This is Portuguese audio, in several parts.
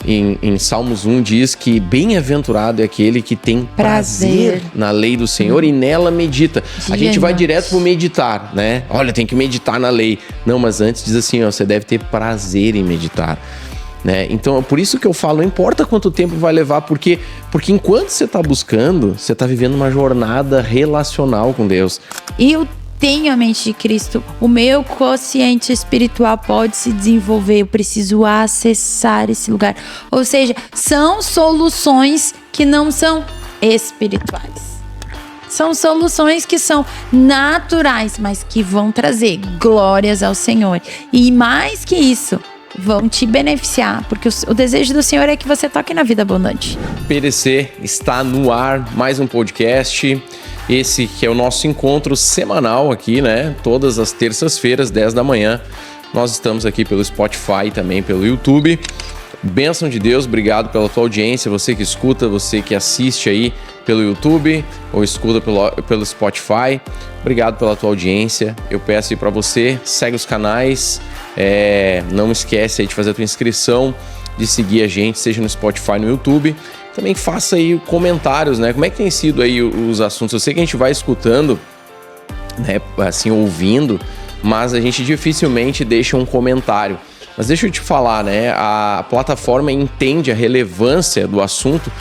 em Salmos 1 diz que bem-aventurado é aquele que tem prazer na lei do Senhor e nela medita. A gente vai direto pro meditar, né? Olha, tem que meditar na lei. Não, mas antes diz assim, ó, você deve ter prazer em meditar. Né? Então, é por isso que eu falo, não importa quanto tempo vai levar, porque enquanto você está buscando, você está vivendo uma jornada relacional com Deus. E eu tenho a mente de Cristo, o meu quociente espiritual pode se desenvolver, eu preciso acessar esse lugar. Ou seja, são soluções que não são espirituais. São soluções que são naturais, mas que vão trazer glórias ao Senhor. E mais que isso, vão te beneficiar, porque o desejo do Senhor é que você toque na vida abundante. PDC está no ar, mais um podcast, esse que é o nosso encontro semanal aqui, né? Todas as terças-feiras, 10 da manhã, nós estamos aqui pelo Spotify e também pelo YouTube. Bênção de Deus, obrigado pela tua audiência, você que escuta, você que assiste aí pelo YouTube ou escuta pelo Spotify, obrigado pela tua audiência. Eu peço aí para você, segue os canais, não esquece aí de fazer a tua inscrição, de seguir a gente, seja no Spotify, no YouTube. Também faça aí comentários, né? Como é que tem sido aí os assuntos? Eu sei que a gente vai escutando, né, assim, ouvindo, mas a gente dificilmente deixa um comentário. Mas deixa eu te falar, né? A plataforma entende a relevância do assunto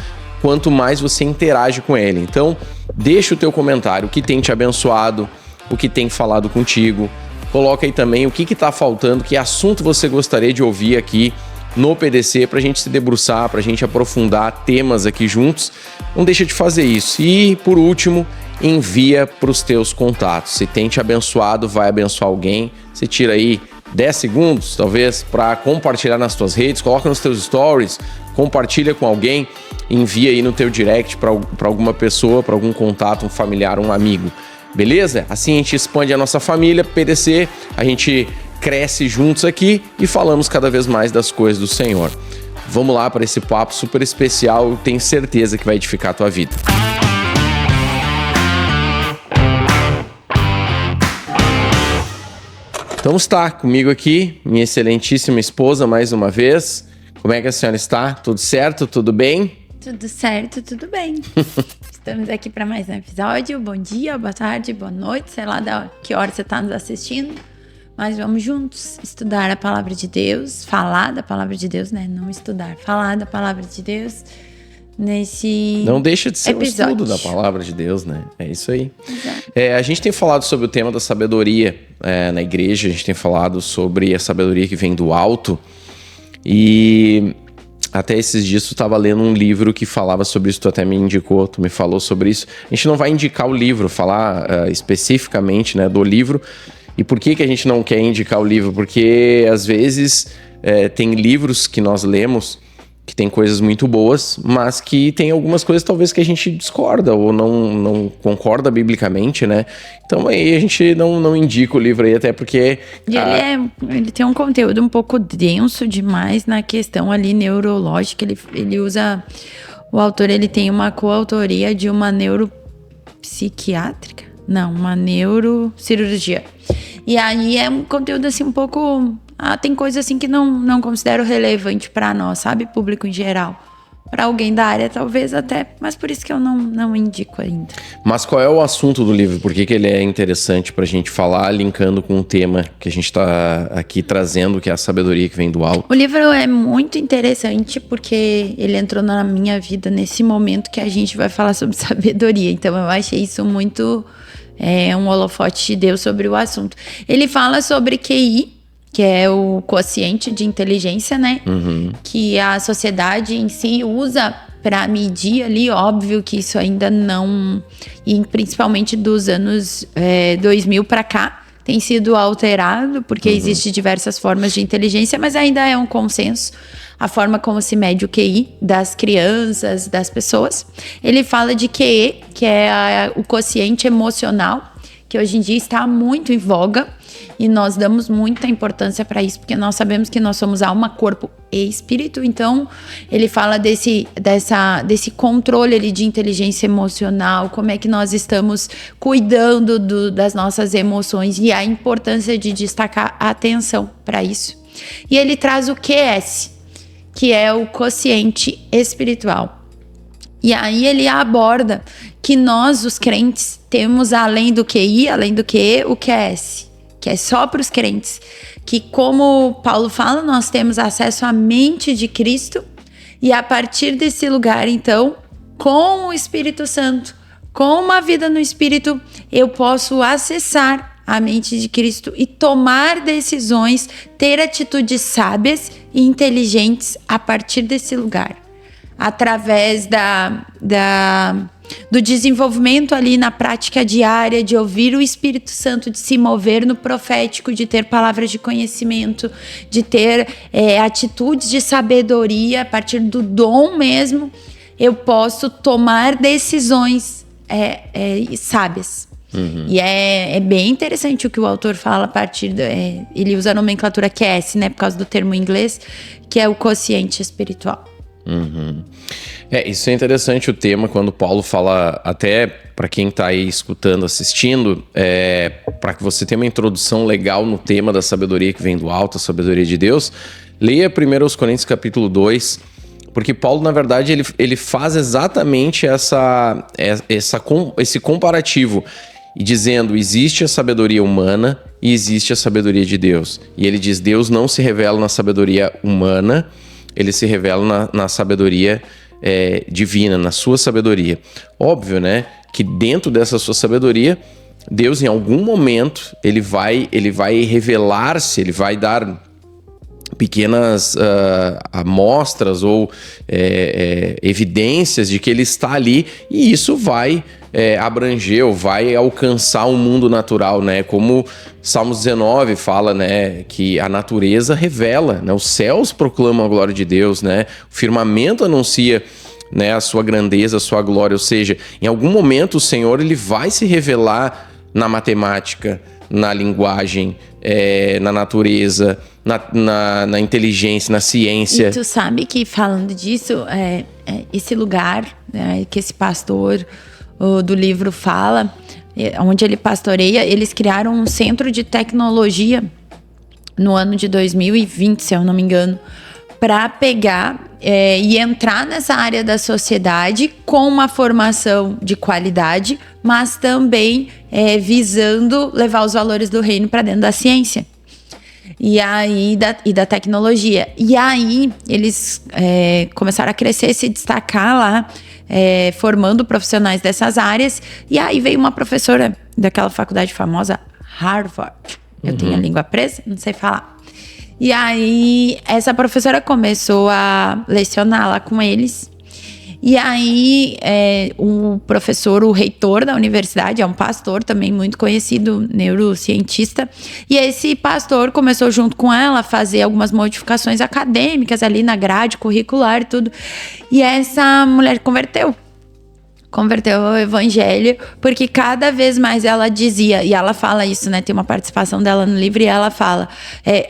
quanto mais você interage com ele. Então, deixa o teu comentário, o que tem te abençoado, o que tem falado contigo. Coloca aí também o que está faltando, que assunto você gostaria de ouvir aqui no PDC, para a gente se debruçar, para a gente aprofundar temas aqui juntos. Não deixa de fazer isso. E, por último, envia para os teus contatos. Se tem te abençoado, vai abençoar alguém. Você tira aí 10 segundos, talvez, para compartilhar nas tuas redes, coloca nos teus stories, compartilha com alguém, envia aí no teu direct para alguma pessoa, para algum contato, um familiar, um amigo. Beleza? Assim a gente expande a nossa família, PDC, a gente cresce juntos aqui e falamos cada vez mais das coisas do Senhor. Vamos lá para esse papo super especial, eu tenho certeza que vai edificar a tua vida. Então está comigo aqui, minha excelentíssima esposa, mais uma vez. Como é que a senhora está? Tudo certo? Tudo bem? Tudo certo, tudo bem. Estamos aqui para mais um episódio. Bom dia, boa tarde, boa noite, sei lá da que hora você está nos assistindo. Mas vamos juntos estudar a palavra de Deus, falar da palavra de Deus, né? Não estudar, falar da palavra de Deus nesse Não deixa de ser episódio. Um estudo da palavra de Deus, né? É isso aí. Exato. A gente tem falado sobre o tema da sabedoria na igreja, a gente tem falado sobre a sabedoria que vem do alto. E até esses dias tu estava lendo um livro que falava sobre isso, tu até me indicou, tu me falou sobre isso. A gente não vai indicar o livro, falar especificamente, né, do livro. E por que a gente não quer indicar o livro? Porque às vezes tem livros que nós lemos que tem coisas muito boas, mas que tem algumas coisas talvez que a gente discorda ou não concorda biblicamente, né? Então aí a gente não indica o livro aí, até porque... Ele tem um conteúdo um pouco denso demais na questão ali neurológica. Ele usa... O autor, ele tem uma coautoria de uma neuropsiquiátrica? Não, uma neurocirurgia. E aí é um conteúdo assim um pouco... tem coisa assim que não considero relevante para nós, sabe? Público em geral. Para alguém da área, talvez até, mas por isso que eu não indico ainda. Mas qual é o assunto do livro? Por que ele é interessante pra gente falar, linkando com o tema que a gente tá aqui trazendo, que é a sabedoria que vem do alto? O livro é muito interessante porque ele entrou na minha vida nesse momento que a gente vai falar sobre sabedoria. Então eu achei isso muito um holofote de Deus sobre o assunto. Ele fala sobre QI, que é o quociente de inteligência, né? Uhum. Que a sociedade em si usa para medir ali. Óbvio que isso ainda não... E principalmente dos anos 2000 para cá, tem sido alterado, porque existe diversas formas de inteligência, mas ainda é um consenso a forma como se mede o QI das crianças, das pessoas. Ele fala de QE, que é o quociente emocional, que hoje em dia está muito em voga. E nós damos muita importância para isso, porque nós sabemos que nós somos alma, corpo e espírito. Então, ele fala desse controle ali de inteligência emocional, como é que nós estamos cuidando das nossas emoções e a importância de destacar a atenção para isso. E ele traz o QS, que é o quociente espiritual. E aí ele aborda que nós, os crentes, temos além do QI, além do QE, o QS, que é só para os crentes. Que, como Paulo fala, nós temos acesso à mente de Cristo e a partir desse lugar, então, com o Espírito Santo, com uma vida no Espírito, eu posso acessar a mente de Cristo e tomar decisões, ter atitudes sábias e inteligentes a partir desse lugar. Através do desenvolvimento ali na prática diária, de ouvir o Espírito Santo, de se mover no profético, de ter palavras de conhecimento, de ter atitudes de sabedoria, a partir do dom mesmo, eu posso tomar decisões sábias. Uhum. E é bem interessante o que o autor fala a partir ele usa a nomenclatura QS, né, por causa do termo em inglês, que é o quociente espiritual. Uhum. Isso é interessante o tema, quando Paulo fala, até para quem está aí escutando, assistindo, para que você tenha uma introdução legal no tema da sabedoria que vem do alto, a sabedoria de Deus, leia 1 Coríntios capítulo 2, porque Paulo, na verdade, ele faz exatamente esse comparativo, e dizendo, existe a sabedoria humana e existe a sabedoria de Deus. E ele diz, Deus não se revela na sabedoria humana, ele se revela na sabedoria divina, na sua sabedoria. Óbvio, né, que dentro dessa sua sabedoria, Deus em algum momento, ele vai revelar-se, ele vai dar pequenas amostras ou evidências de que ele está ali, e isso vai abranger ou vai alcançar o mundo natural, né? Como Salmos 19 fala, né, que a natureza revela, né? Os céus proclamam a glória de Deus, né? O firmamento anuncia, né, a sua grandeza, a sua glória. Ou seja, em algum momento o Senhor ele vai se revelar na matemática, na linguagem, na natureza, na inteligência, na ciência. E tu sabe que, falando disso, esse lugar, né, que esse pastor do livro fala, onde ele pastoreia, eles criaram um centro de tecnologia no ano de 2020, se eu não me engano, para pegar e entrar nessa área da sociedade com uma formação de qualidade, mas também visando levar os valores do reino para dentro da ciência e da tecnologia. E aí eles começaram a crescer, se destacar lá, formando profissionais dessas áreas. E aí veio uma professora daquela faculdade famosa, Harvard. Eu tenho a língua presa, não sei falar. E aí essa professora começou a lecionar lá com eles. E aí o professor, o reitor da universidade, é um pastor também muito conhecido, neurocientista. E esse pastor começou junto com ela a fazer algumas modificações acadêmicas ali na grade curricular e tudo. E essa mulher converteu ao evangelho, porque cada vez mais ela dizia, e ela fala isso, né? Tem uma participação dela no livro e ela fala,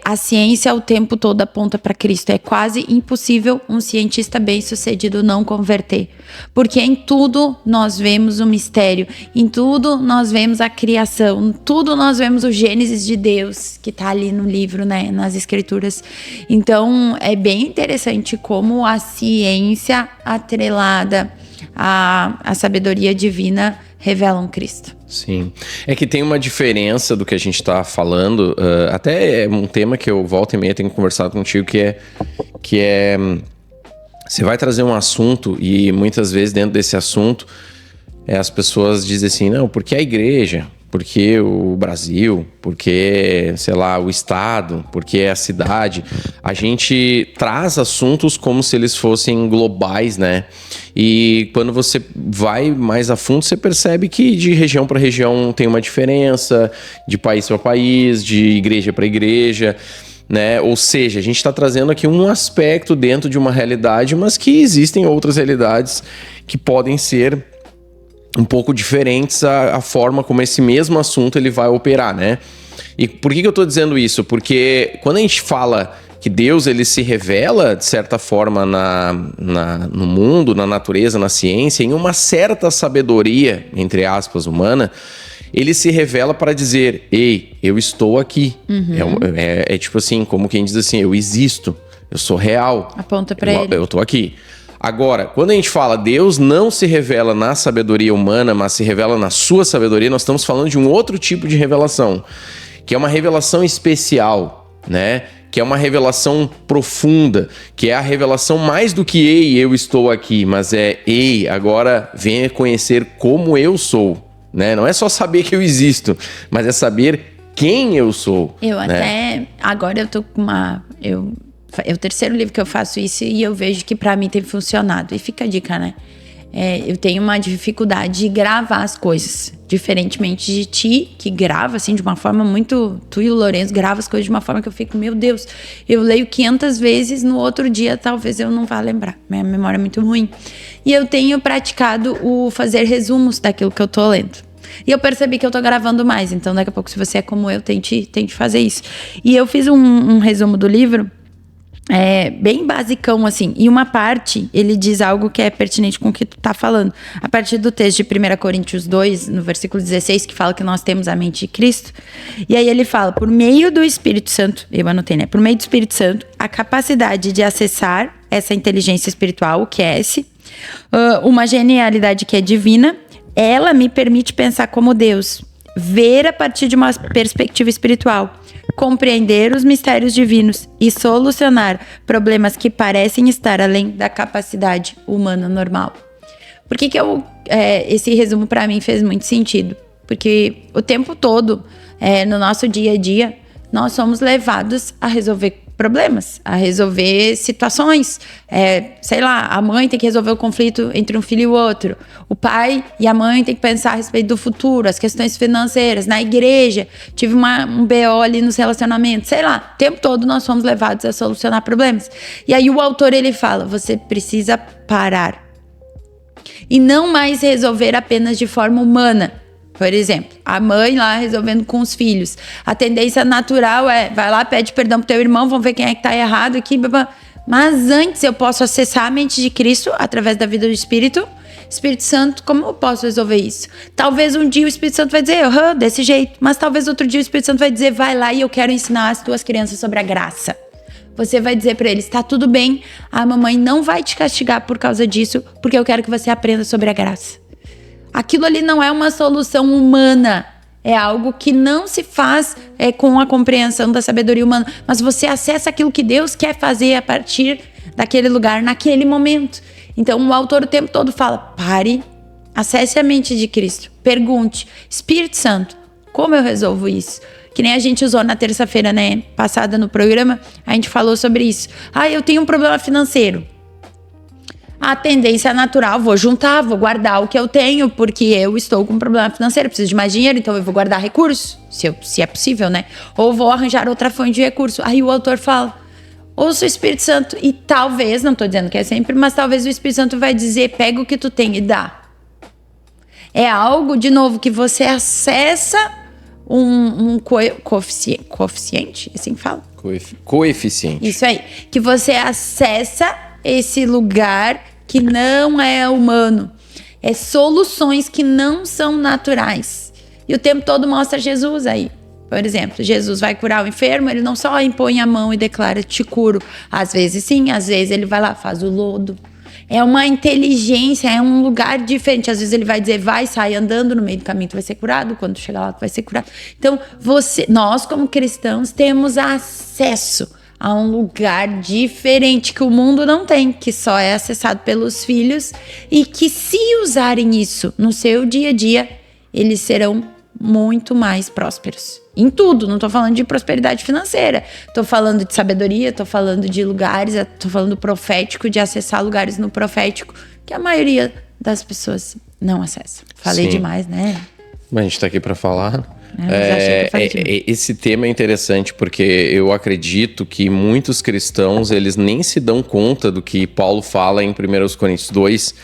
a ciência o tempo todo aponta para Cristo. É quase impossível um cientista bem-sucedido não converter, porque em tudo nós vemos o mistério, em tudo nós vemos a criação, em tudo nós vemos o Gênesis de Deus, que está ali no livro, né? Nas escrituras. Então é bem interessante como a ciência atrelada a sabedoria divina revelam Cristo. Sim. É que tem uma diferença do que a gente está falando, até é um tema que eu volta e meia tenho conversado contigo, que é você vai trazer um assunto e muitas vezes dentro desse assunto as pessoas dizem assim, não, porque a igreja, porque o Brasil, porque, sei lá, o estado, porque a cidade. A gente traz assuntos como se eles fossem globais, né? E quando você vai mais a fundo, você percebe que de região para região tem uma diferença, de país para país, de igreja para igreja, né? Ou seja, a gente está trazendo aqui um aspecto dentro de uma realidade, mas que existem outras realidades que podem ser um pouco diferentes a forma como esse mesmo assunto ele vai operar, né? E por que eu tô dizendo isso? Porque quando a gente fala que Deus ele se revela, de certa forma, no mundo, na natureza, na ciência, em uma certa sabedoria, entre aspas, humana, ele se revela para dizer, ei, eu estou aqui. É tipo assim, como quem diz assim, eu existo. Eu sou real. Aponta para ele. Eu tô aqui. Agora, quando a gente fala Deus não se revela na sabedoria humana, mas se revela na sua sabedoria, nós estamos falando de um outro tipo de revelação, que é uma revelação especial, né? Que é uma revelação profunda, que é a revelação mais do que ei, eu estou aqui, mas é ei, agora venha conhecer como eu sou, né? Não é só saber que eu existo, mas é saber quem eu sou. Eu né? até, agora eu tô com é o terceiro livro que eu faço isso e eu vejo que pra mim tem funcionado. E fica a dica, né? Eu tenho uma dificuldade de gravar as coisas. Diferentemente de ti, que grava, assim, de uma forma muito... Tu e o Lourenço gravam as coisas de uma forma que eu fico, meu Deus, eu leio 500 vezes, no outro dia talvez eu não vá lembrar. Minha memória é muito ruim. E eu tenho praticado o fazer resumos daquilo que eu tô lendo. E eu percebi que eu tô gravando mais. Então, daqui a pouco, se você é como eu, tente fazer isso. E eu fiz um resumo do livro... bem basicão, assim. E uma parte, ele diz algo que é pertinente com o que tu tá falando. A partir do texto de 1 Coríntios 2, no versículo 16, que fala que nós temos a mente de Cristo. E aí ele fala, por meio do Espírito Santo, eu anotei, né? Por meio do Espírito Santo, a capacidade de acessar essa inteligência espiritual, o que é uma genialidade que é divina, ela me permite pensar como Deus, ver a partir de uma perspectiva espiritual, compreender os mistérios divinos e solucionar problemas que parecem estar além da capacidade humana normal. Por que esse resumo para mim fez muito sentido? Porque o tempo todo, no nosso dia a dia, nós somos levados a resolver problemas, a resolver situações. Sei lá, a mãe tem que resolver o conflito entre um filho e o outro. O pai e a mãe tem que pensar a respeito do futuro, as questões financeiras. Na igreja, tive um BO ali nos relacionamentos. Sei lá, o tempo todo nós somos levados a solucionar problemas. E aí o autor, ele fala, você precisa parar. E não mais resolver apenas de forma humana. Por exemplo, a mãe lá resolvendo com os filhos. A tendência natural vai lá, pede perdão pro teu irmão, vamos ver quem é que tá errado aqui. Mas antes eu posso acessar a mente de Cristo através da vida do Espírito. Espírito Santo, como eu posso resolver isso? Talvez um dia o Espírito Santo vai dizer, desse jeito. Mas talvez outro dia o Espírito Santo vai dizer, vai lá e eu quero ensinar as tuas crianças sobre a graça. Você vai dizer pra eles, tá tudo bem, a mamãe não vai te castigar por causa disso, porque eu quero que você aprenda sobre a graça. Aquilo ali não é uma solução humana, é algo que não se faz com a compreensão da sabedoria humana, mas você acessa aquilo que Deus quer fazer a partir daquele lugar, naquele momento. Então o autor o tempo todo fala, pare, acesse a mente de Cristo, pergunte, Espírito Santo, como eu resolvo isso? Que nem a gente usou na terça-feira, né, passada no programa, a gente falou sobre isso. Eu tenho um problema financeiro. A tendência natural, vou juntar, vou guardar o que eu tenho, porque eu estou com um problema financeiro, preciso de mais dinheiro, então eu vou guardar recursos, se é possível, né? Ou vou arranjar outra fonte de recurso. Aí o autor fala, ouça o Espírito Santo, e talvez, não estou dizendo que é sempre, mas talvez o Espírito Santo vai dizer, pega o que tu tem e dá. É algo, de novo, que você acessa um coeficiente, assim que fala? Coeficiente. Isso aí, que você acessa esse lugar que não é humano. É soluções que não são naturais. E o tempo todo mostra Jesus aí. Por exemplo, Jesus vai curar o enfermo, ele não só impõe a mão e declara, te curo. Às vezes sim, às vezes ele vai lá, faz o lodo. É uma inteligência, é um lugar diferente. Às vezes ele vai dizer, vai, sai andando no meio do caminho, tu vai ser curado. Quando tu chegar lá, tu vai ser curado. Então, nós como cristãos temos acesso a um lugar diferente que o mundo não tem, que só é acessado pelos filhos e que, se usarem isso no seu dia a dia, eles serão muito mais prósperos. Em tudo, não tô falando de prosperidade financeira, tô falando de sabedoria, tô falando de lugares, tô falando profético, de acessar lugares no profético, que a maioria das pessoas não acessa. Falei Sim. demais, né? Mas a gente tá aqui para falar. Esse tema é interessante porque eu acredito que muitos cristãos, eles nem se dão conta do que Paulo fala em 1 Coríntios 2,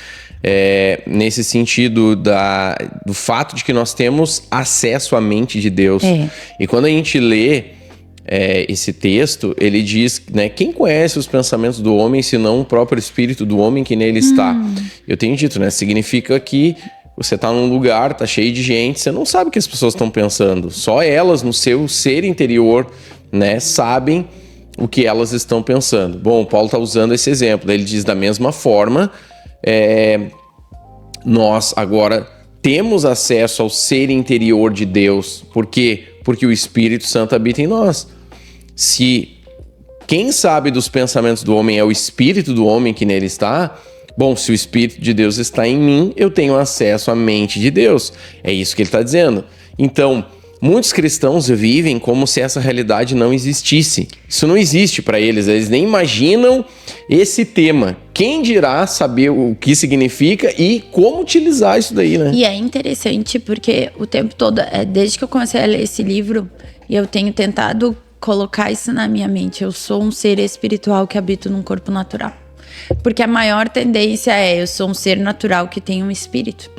nesse sentido do fato de que nós temos acesso à mente de Deus. E quando a gente lê esse texto, ele diz, né, quem conhece os pensamentos do homem senão o próprio espírito do homem que nele está? Eu tenho dito, né, significa que você tá num lugar, tá cheio de gente, você não sabe o que as pessoas estão pensando. Só elas, no seu ser interior, né, sabem o que elas estão pensando. Bom, Paulo está usando esse exemplo. Ele diz da mesma forma, nós agora temos acesso ao ser interior de Deus. Por quê? Porque o Espírito Santo habita em nós. Se quem sabe dos pensamentos do homem é o Espírito do homem que nele está, bom, se o Espírito de Deus está em mim, eu tenho acesso à mente de Deus. É isso que ele está dizendo. Então, muitos cristãos vivem como se essa realidade não existisse. Isso não existe para eles, eles nem imaginam esse tema. Quem dirá saber o que significa e como utilizar isso daí, né? E é interessante porque o tempo todo, desde que eu comecei a ler esse livro, eu tenho tentado colocar isso na minha mente. Eu sou um ser espiritual que habita num corpo natural. Porque a maior tendência eu sou um ser natural que tem um espírito.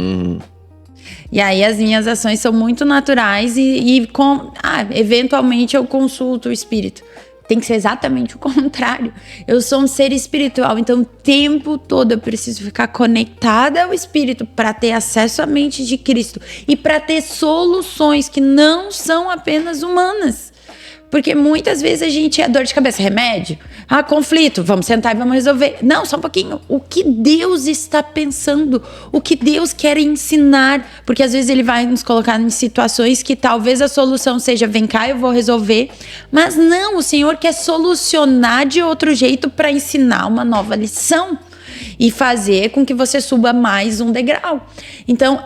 E aí as minhas ações são muito naturais eventualmente eu consulto o espírito. Tem que ser exatamente o contrário. Eu sou um ser espiritual, então o tempo todo eu preciso ficar conectada ao espírito para ter acesso à mente de Cristo e para ter soluções que não são apenas humanas. Porque muitas vezes a gente é dor de cabeça, remédio, conflito, vamos sentar e vamos resolver. Não, só um pouquinho. O que Deus está pensando? O que Deus quer ensinar? Porque às vezes Ele vai nos colocar em situações que talvez a solução seja, vem cá, eu vou resolver. Mas não, o Senhor quer solucionar de outro jeito para ensinar uma nova lição e fazer com que você suba mais um degrau. Então,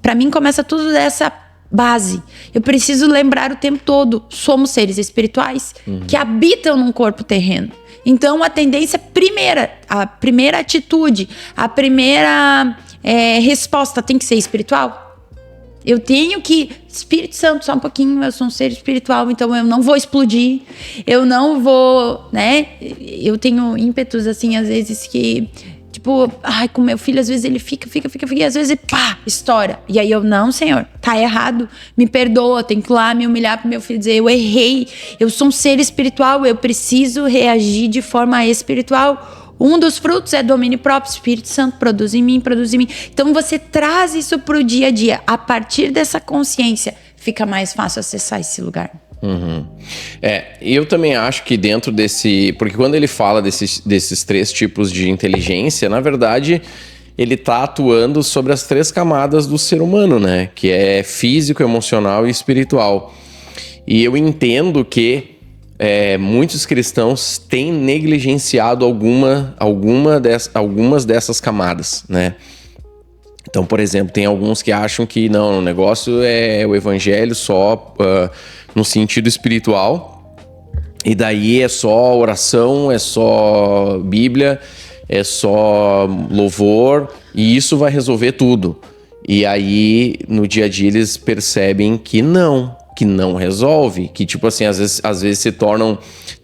para mim começa tudo dessa base. Eu preciso lembrar o tempo todo, somos seres espirituais que habitam num corpo terreno. Então a tendência a primeira atitude, a primeira resposta tem que ser espiritual. Eu tenho que, Espírito Santo, só um pouquinho, eu sou um ser espiritual, então eu não vou explodir, eu não vou, né? Eu tenho ímpetos assim, às vezes que tipo, com meu filho, às vezes ele fica, e às vezes, pá, estoura. E aí eu, não, Senhor, tá errado, me perdoa, tenho que ir lá me humilhar pro meu filho, dizer, eu errei, eu sou um ser espiritual, eu preciso reagir de forma espiritual. Um dos frutos é domínio próprio, Espírito Santo produz em mim. Então você traz isso pro dia a dia. A partir dessa consciência, fica mais fácil acessar esse lugar. Eu também acho que dentro desse... Porque quando ele fala desses 3 tipos de inteligência, na verdade, ele está atuando sobre as 3 camadas do ser humano, né? Que é físico, emocional e espiritual. E eu entendo que muitos cristãos têm negligenciado algumas dessas camadas, né? Então, por exemplo, tem alguns que acham que não, o negócio é o evangelho só no sentido espiritual, e daí é só oração, é só Bíblia, é só louvor, e isso vai resolver tudo. E aí, no dia a dia, eles percebem que não resolve, que tipo assim, às vezes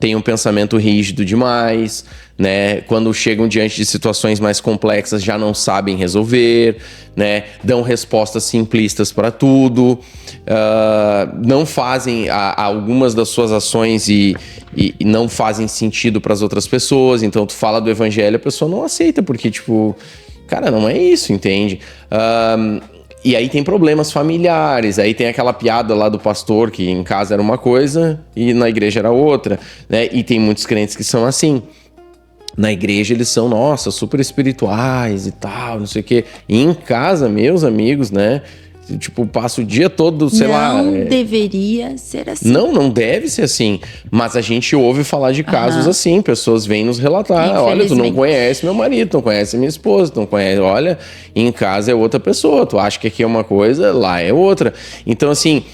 tem um pensamento rígido demais, né? Quando chegam diante de situações mais complexas já não sabem resolver, né? Dão respostas simplistas para tudo, não fazem algumas das suas ações e não fazem sentido para as outras pessoas. Então tu fala do evangelho, a pessoa não aceita, porque tipo, cara, não é isso, entende? E aí tem problemas familiares, aí tem aquela piada lá do pastor que em casa era uma coisa e na igreja era outra, né? E tem muitos crentes que são assim. Na igreja eles são, nossa, super espirituais e tal, não sei o quê. E em casa, meus amigos, né? Tipo, passa o dia todo, sei lá... Não deveria ser assim. Não deve ser assim. Mas a gente ouve falar de casos assim. Pessoas vêm nos relatar. Olha, tu não conhece meu marido, não conhece minha esposa, não conhece... Olha, em casa é outra pessoa. Tu acha que aqui é uma coisa, lá é outra. Então, assim...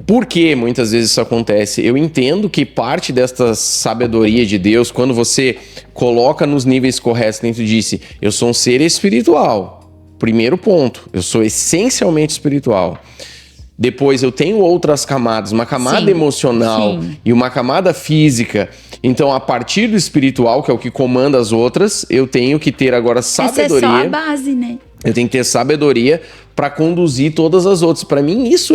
Por que muitas vezes isso acontece? Eu entendo que parte desta sabedoria de Deus, quando você coloca nos níveis corretos dentro disso, eu sou um ser espiritual. Primeiro ponto, eu sou essencialmente espiritual. Depois eu tenho outras camadas, uma camada emocional e uma camada física. Então, a partir do espiritual, que é o que comanda as outras, eu tenho que ter agora sabedoria. Essa é só a base, né? Eu tenho que ter sabedoria para conduzir todas as outras. Para mim, isso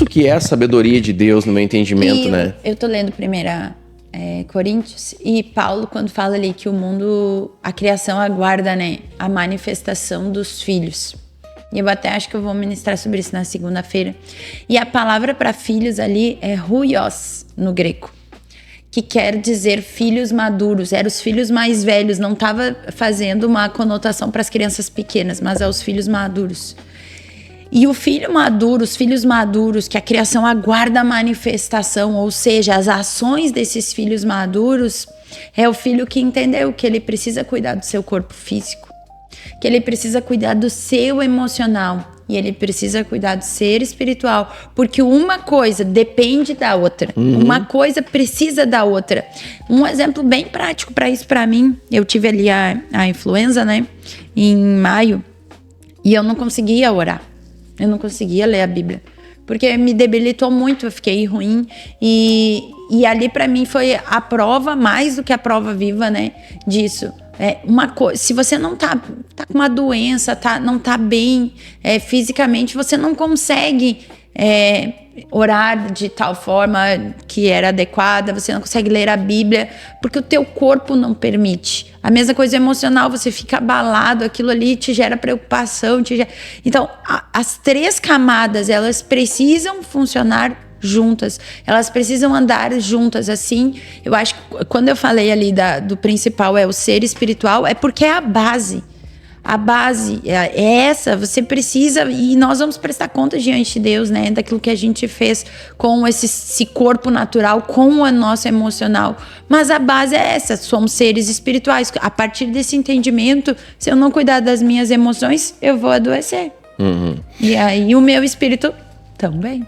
que é a sabedoria de Deus no meu entendimento, né? Eu tô lendo 1 Coríntios, e Paulo, quando fala ali que o mundo, a criação aguarda, né, a manifestação dos filhos. E eu até acho que eu vou ministrar sobre isso na segunda-feira. E a palavra para filhos ali é huios, no grego, que quer dizer filhos maduros. Eram os filhos mais velhos, não estava fazendo uma conotação para as crianças pequenas, mas aos filhos maduros. E o filho maduro, os filhos maduros, que a criação aguarda a manifestação, ou seja, as ações desses filhos maduros, é o filho que entendeu que ele precisa cuidar do seu corpo físico, que ele precisa cuidar do seu emocional e ele precisa cuidar do ser espiritual, porque uma coisa depende da outra, uma coisa precisa da outra. Um exemplo bem prático para isso, para mim, eu tive ali a influenza, né, em maio, e eu não conseguia orar. Eu não conseguia ler a Bíblia, porque me debilitou muito, eu fiquei ruim. E ali para mim foi a prova, mais do que a prova viva, né, disso. Uma coisa, se você não tá com uma doença, não tá bem fisicamente, você não consegue orar de tal forma que era adequada, você não consegue ler a Bíblia, porque o teu corpo não permite. A mesma coisa emocional, você fica abalado, aquilo ali te gera preocupação, Então, as 3 camadas, elas precisam funcionar juntas, elas precisam andar juntas. Assim, eu acho que quando eu falei ali do principal é o ser espiritual, é porque é a base. A base é essa, você precisa, e nós vamos prestar conta diante de Deus, né, daquilo que a gente fez com esse corpo natural, com o nosso emocional. Mas a base é essa, somos seres espirituais. A partir desse entendimento, se eu não cuidar das minhas emoções, eu vou adoecer. E aí o meu espírito também.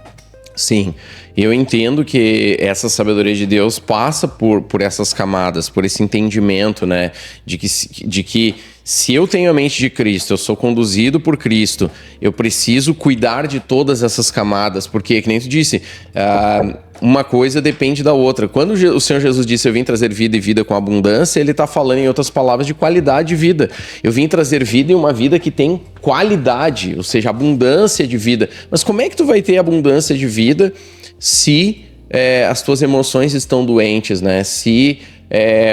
Sim, eu entendo que essa sabedoria de Deus passa por essas camadas, por esse entendimento, né, de que se eu tenho a mente de Cristo, eu sou conduzido por Cristo, eu preciso cuidar de todas essas camadas, porque, que nem tu disse, uma coisa depende da outra. Quando o Senhor Jesus disse, eu vim trazer vida e vida com abundância, ele está falando, em outras palavras, de qualidade de vida. Eu vim trazer vida e uma vida que tem qualidade, ou seja, abundância de vida. Mas como é que tu vai ter abundância de vida se as tuas emoções estão doentes, né? Se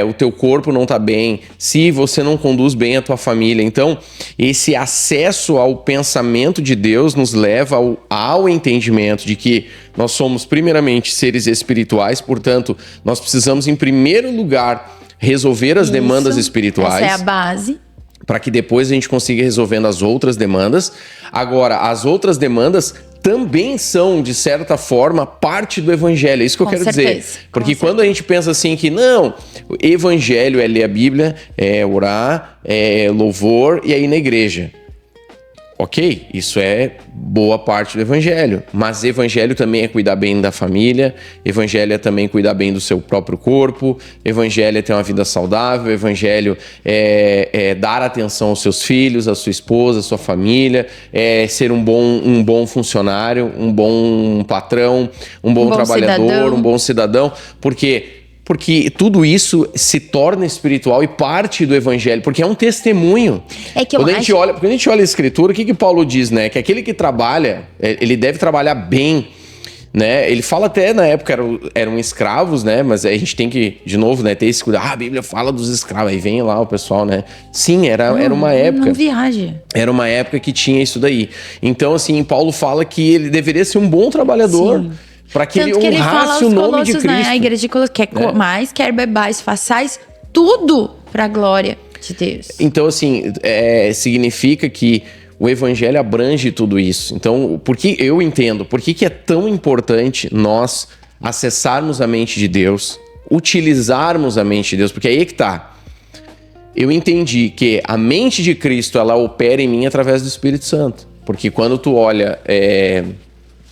o teu corpo não está bem, se você não conduz bem a tua família. Então, esse acesso ao pensamento de Deus nos leva ao entendimento de que nós somos primeiramente seres espirituais, portanto, nós precisamos em primeiro lugar resolver as demandas espirituais. Essa é a base. Para que depois a gente consiga ir resolvendo as outras demandas. Agora, as outras demandas também são, de certa forma, parte do evangelho. É isso que eu quero dizer. Porque quando a gente pensa assim que, não, o evangelho é ler a Bíblia, é orar, é louvor e é ir na igreja. Ok, isso é boa parte do evangelho, mas evangelho também é cuidar bem da família, evangelho é também cuidar bem do seu próprio corpo, evangelho é ter uma vida saudável, evangelho é dar atenção aos seus filhos, à sua esposa, à sua família, é ser um bom funcionário, um bom patrão, um bom trabalhador, cidadão. Um bom cidadão, porque tudo isso se torna espiritual e parte do evangelho, porque é um testemunho. Quando a gente olha a escritura, o que Paulo diz, né? Que aquele que trabalha, ele deve trabalhar bem, né? Ele fala até, na época, eram escravos, né? Mas a gente tem que, de novo, né, ter esse cuidado. A Bíblia fala dos escravos, aí vem lá o pessoal, né? Sim, era uma época. Não viaja. Era uma época que tinha isso daí. Então, assim, Paulo fala que ele deveria ser um bom trabalhador. Sim. Para que ele honrasse o nome de Cristo. Né? A igreja de Colossos, quer mais, quer bebais, façais tudo para a glória de Deus. Então, assim, significa que o evangelho abrange tudo isso. Então, eu entendo, por que é tão importante nós acessarmos a mente de Deus, utilizarmos a mente de Deus, porque aí é que tá. Eu entendi que a mente de Cristo, ela opera em mim através do Espírito Santo. Porque quando tu olha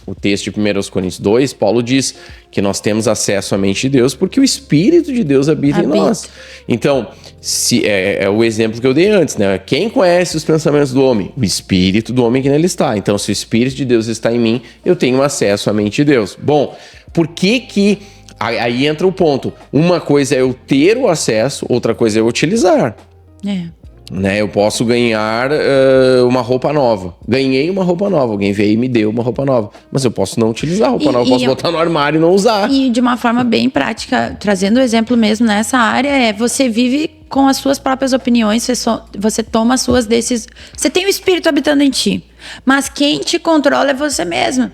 o texto de 1 Coríntios 2, Paulo diz que nós temos acesso à mente de Deus porque o Espírito de Deus habita em nós. Então, se é o exemplo que eu dei antes, né? Quem conhece os pensamentos do homem? O Espírito do homem que nele está. Então, se o Espírito de Deus está em mim, eu tenho acesso à mente de Deus. Bom, por que aí entra o ponto. Uma coisa é eu ter o acesso, outra coisa é eu utilizar. Né, eu posso ganhar uma roupa nova. Ganhei uma roupa nova. Alguém veio e me deu uma roupa nova. Mas eu posso não utilizar a roupa nova. Eu posso botar no armário e não usar. E de uma forma bem prática, trazendo o exemplo mesmo nessa área, você vive com as suas próprias opiniões, você toma as suas decisões. Você tem o Espírito habitando em ti. Mas quem te controla é você mesmo.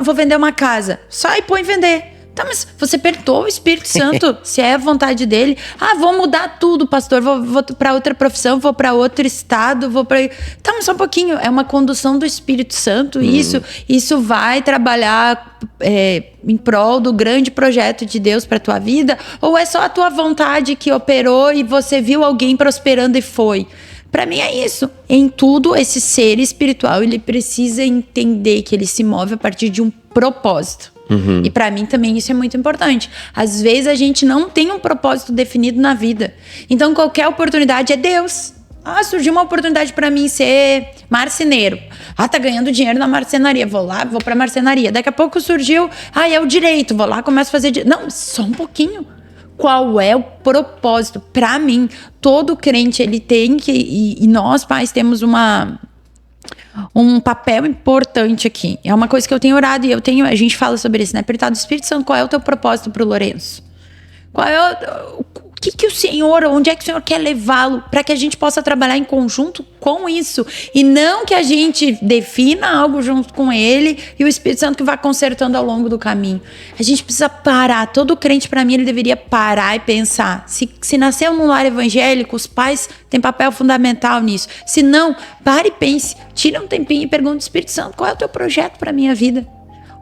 Vou vender uma casa. Só e põe vender. Tá, mas você perdoa o Espírito Santo, se é a vontade dele. Ah, vou mudar tudo, pastor, vou para outra profissão, vou para outro estado, vou para... Tá, mas só um pouquinho, é uma condução do Espírito Santo, isso vai trabalhar em prol do grande projeto de Deus para tua vida? Ou é só a tua vontade que operou e você viu alguém prosperando e foi? Para mim é isso. Em tudo, esse ser espiritual, ele precisa entender que ele se move a partir de um propósito. E para mim também isso é muito importante. Às vezes a gente não tem um propósito definido na vida. Então qualquer oportunidade é Deus. Ah, surgiu uma oportunidade para mim ser marceneiro. Ah, tá ganhando dinheiro na marcenaria. Vou lá, vou pra marcenaria. Daqui a pouco surgiu, é o direito. Vou lá, começo a fazer direito. Não, só um pouquinho. Qual é o propósito? Para mim, todo crente ele tem que... E nós pais temos um papel importante aqui. É uma coisa que eu tenho orado e a gente fala sobre isso, né? Perguntar do Espírito Santo, qual é o teu propósito pro Lourenço? Qual é o que o Senhor, onde é que o Senhor quer levá-lo para que a gente possa trabalhar em conjunto com isso e não que a gente defina algo junto com ele e o Espírito Santo que vai consertando ao longo do caminho. A gente precisa parar. Todo crente, para mim, ele deveria parar e pensar. Se nasceu num lar evangélico, os pais têm papel fundamental nisso. Se não, pare e pense. Tira um tempinho e pergunta ao Espírito Santo, qual é o teu projeto para a minha vida?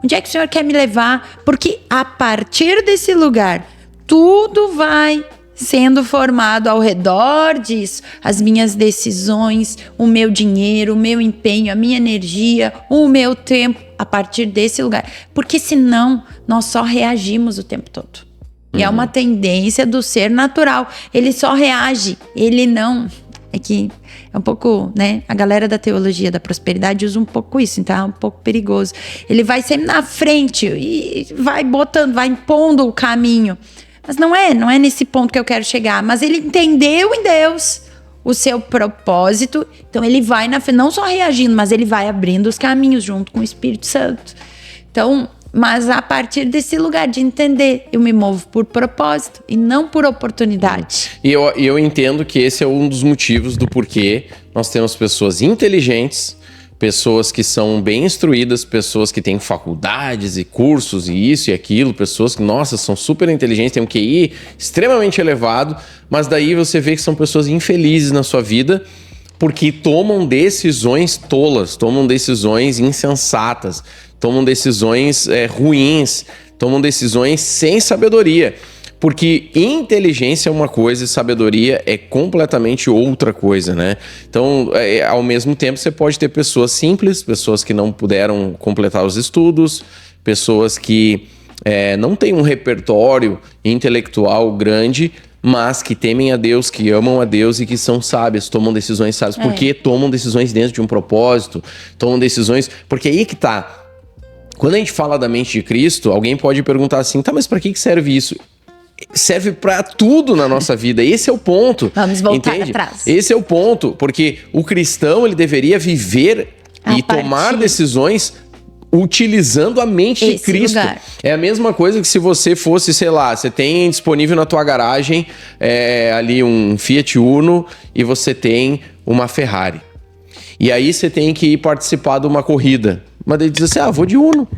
Onde é que o Senhor quer me levar? Porque a partir desse lugar, tudo vai sendo formado ao redor disso. As minhas decisões, o meu dinheiro, o meu empenho, a minha energia, o meu tempo, a partir desse lugar. Porque senão, nós só reagimos o tempo todo. E é uma tendência do ser natural. Ele só reage, ele não... É que é um pouco, né? A galera da teologia da prosperidade usa um pouco isso, então é um pouco perigoso. Ele vai sempre na frente e vai botando, vai impondo o caminho. Mas não é nesse ponto que eu quero chegar. Mas ele entendeu em Deus o seu propósito. Então ele vai não só reagindo, mas ele vai abrindo os caminhos junto com o Espírito Santo. Então, mas a partir desse lugar de entender, eu me movo por propósito e não por oportunidade. E eu entendo que esse é um dos motivos do porquê nós temos pessoas inteligentes, pessoas que são bem instruídas, pessoas que têm faculdades e cursos e isso e aquilo, pessoas que, nossa, são super inteligentes, têm um QI extremamente elevado, mas daí você vê que são pessoas infelizes na sua vida porque tomam decisões tolas, tomam decisões insensatas, tomam decisões ruins, tomam decisões sem sabedoria. Porque inteligência é uma coisa e sabedoria é completamente outra coisa, né? Então, ao mesmo tempo, você pode ter pessoas simples, pessoas que não puderam completar os estudos, pessoas que não têm um repertório intelectual grande, mas que temem a Deus, que amam a Deus e que são sábias, tomam decisões sábias. Porque tomam decisões dentro de um propósito, tomam decisões... Porque aí que tá. Quando a gente fala da mente de Cristo, alguém pode perguntar assim, tá, mas para que serve isso? Serve para tudo na nossa vida. Esse é o ponto. Vamos voltar atrás. Esse é o ponto, porque o cristão ele deveria viver e tomar decisões utilizando a mente de Cristo. Lugar. É a mesma coisa que se você fosse, sei lá, você tem disponível na tua garagem ali um Fiat Uno e você tem uma Ferrari. E aí você tem que ir participar de uma corrida. Mas daí diz assim, vou de Uno,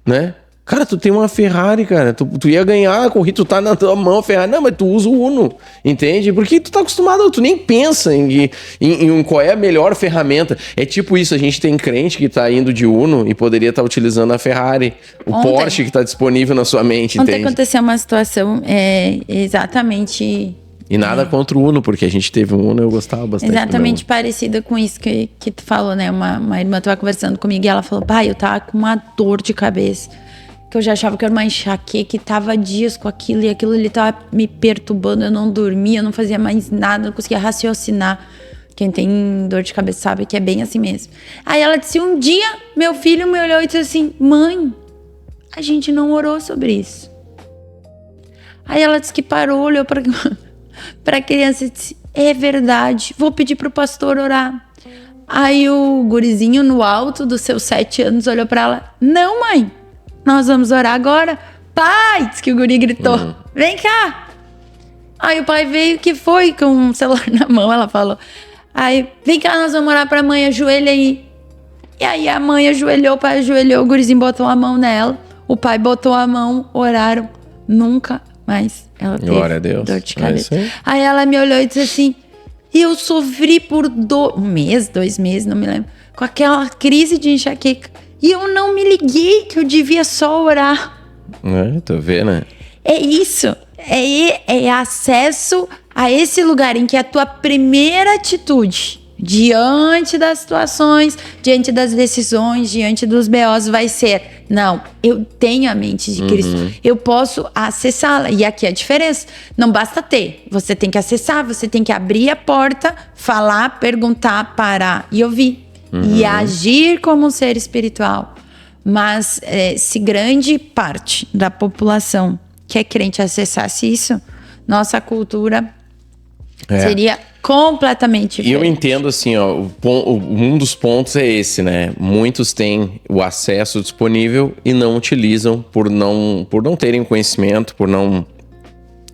né? Cara, tu tem uma Ferrari, cara. Tu ia ganhar a corrida, tu tá na tua mão a Ferrari. Não, mas tu usa o Uno, entende? Porque tu tá acostumado, tu nem pensa em qual é a melhor ferramenta. É tipo isso, a gente tem crente que tá indo de Uno e poderia estar utilizando a Ferrari. Porsche que tá disponível na sua mente, entende? Ontem aconteceu uma situação exatamente... E nada contra o Uno, porque a gente teve um Uno e eu gostava bastante. Exatamente parecida com isso que tu falou, né? Uma irmã tava conversando comigo e ela falou, pai, eu tava com uma dor de cabeça. Que eu já achava que era uma enxaqueca, que tava dias com aquilo e aquilo ele tava me perturbando, eu não dormia, eu não fazia mais nada, não conseguia raciocinar. Quem tem dor de cabeça sabe que é bem assim mesmo. Aí ela disse, um dia meu filho me olhou e disse assim, mãe, a gente não orou sobre isso. Aí ela disse que parou, olhou pra criança e disse, é verdade, vou pedir pro pastor orar. Aí o gurizinho no alto dos seus 7 anos olhou pra ela, não mãe, nós vamos orar agora. Pai, disse que o guri gritou, vem cá. Aí o pai veio, que foi, com um celular na mão, ela falou. Aí, vem cá, nós vamos orar pra mãe, ajoelha aí. E aí a mãe ajoelhou, o pai ajoelhou, o gurizinho botou a mão nela. O pai botou a mão, oraram, nunca mais ela teve Glória a Deus. dor de cabeça. Aí. Aí ela me olhou e disse assim, e eu sofri por 1 mês, 2 meses, não me lembro, com aquela crise de enxaqueca. E eu não me liguei que eu devia só orar. Tu vê, né? É isso. É acesso a esse lugar em que a tua primeira atitude, diante das situações, diante das decisões, diante dos BOs, vai ser: não, eu tenho a mente de Cristo, eu posso acessá-la. E aqui é a diferença: não basta ter, você tem que acessar, você tem que abrir a porta, falar, perguntar, parar e ouvir. E agir como um ser espiritual. Mas se grande parte da população que é crente acessasse isso, nossa cultura seria completamente diferente. E eu entendo assim, ó, um dos pontos é esse, né? Muitos têm o acesso disponível e não utilizam por não terem conhecimento, por não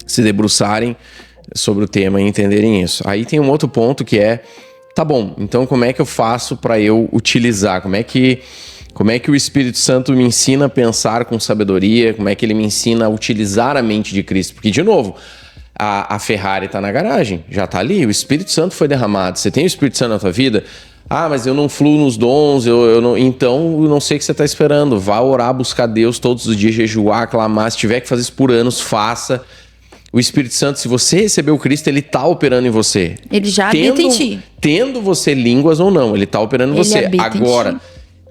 se debruçarem sobre o tema e entenderem isso. Aí tem um outro ponto que é: tá bom, então como é que eu faço para eu utilizar? Como é que o Espírito Santo me ensina a pensar com sabedoria? Como é que ele me ensina a utilizar a mente de Cristo? Porque, de novo, a Ferrari tá na garagem, já tá ali, o Espírito Santo foi derramado. Você tem o Espírito Santo na tua vida? Ah, mas eu não fluo nos dons, então eu não sei o que você tá esperando. Vá orar, buscar Deus todos os dias, jejuar, clamar. Se tiver que fazer isso por anos, faça. O Espírito Santo, se você recebeu Cristo, ele tá operando em você. Ele já habita em ti. Tendo você línguas ou não, ele tá operando em você. Agora,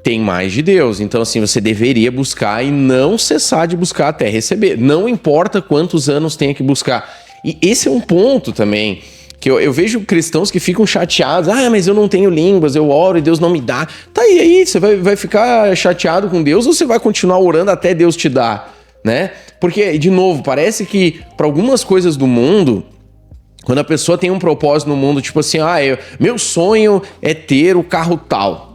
tem mais de Deus. Então, assim, você deveria buscar e não cessar de buscar até receber. Não importa quantos anos tenha que buscar. E esse é um ponto também, que eu vejo cristãos que ficam chateados. Ah, mas eu não tenho línguas, eu oro e Deus não me dá. Tá aí, você vai ficar chateado com Deus ou você vai continuar orando até Deus te dar, né? Porque, de novo, parece que para algumas coisas do mundo, quando a pessoa tem um propósito no mundo, tipo assim, meu sonho é ter o carro tal.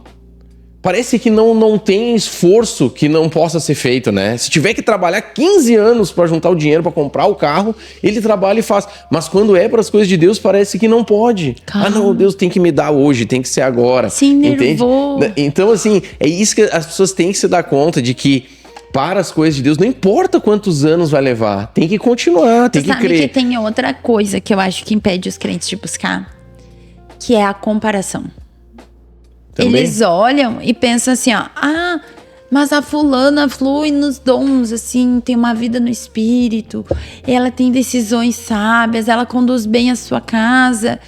Parece que não tem esforço que não possa ser feito, né? Se tiver que trabalhar 15 anos para juntar o dinheiro para comprar o carro, ele trabalha e faz. Mas quando é para as coisas de Deus, parece que não pode. Calma. Ah, não, Deus tem que me dar hoje, tem que ser agora. Sim, nervoso. Então, assim, é isso que as pessoas têm que se dar conta de que para as coisas de Deus, não importa quantos anos vai levar, tem que continuar, tem que crer. Sabe que tem outra coisa que eu acho que impede os crentes de buscar, que é a comparação. Também? Eles olham e pensam assim, ó, mas a fulana flui nos dons, assim, tem uma vida no espírito, ela tem decisões sábias, ela conduz bem a sua casa,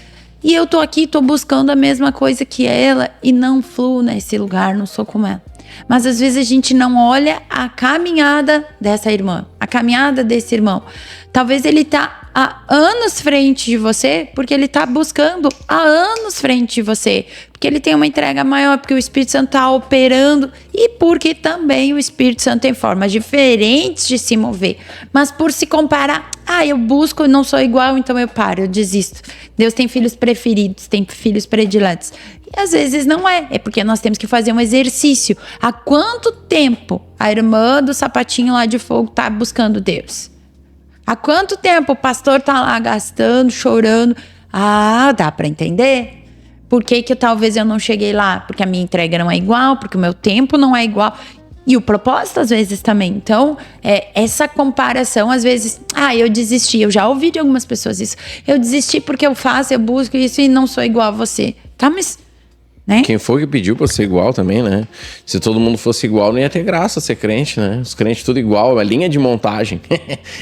e eu tô aqui, tô buscando a mesma coisa que ela e não fluo nesse lugar, não sou como ela. Mas às vezes a gente não olha a caminhada dessa irmã, a caminhada desse irmão. Talvez ele tá há anos frente de você, porque ele tá buscando há anos frente de você. Porque ele tem uma entrega maior, porque o Espírito Santo tá operando e porque também o Espírito Santo tem formas diferentes de se mover. Mas por se comparar, eu busco e não sou igual, então eu paro, eu desisto. Deus tem filhos preferidos, tem filhos prediletos. E às vezes não é porque nós temos que fazer um exercício. Há quanto tempo a irmã do sapatinho lá de fogo tá buscando Deus? Há quanto tempo o pastor tá lá gastando, chorando? Dá para entender? Por que talvez eu não cheguei lá? Porque a minha entrega não é igual, porque o meu tempo não é igual. E o propósito às vezes também. Então, essa comparação, às vezes, eu desisti. Eu já ouvi de algumas pessoas isso. Eu desisti porque eu faço, eu busco isso e não sou igual a você. Tá, mas... né? Quem foi que pediu pra ser igual também, né? Se todo mundo fosse igual, não ia ter graça ser crente, né? Os crentes tudo igual, é uma linha de montagem.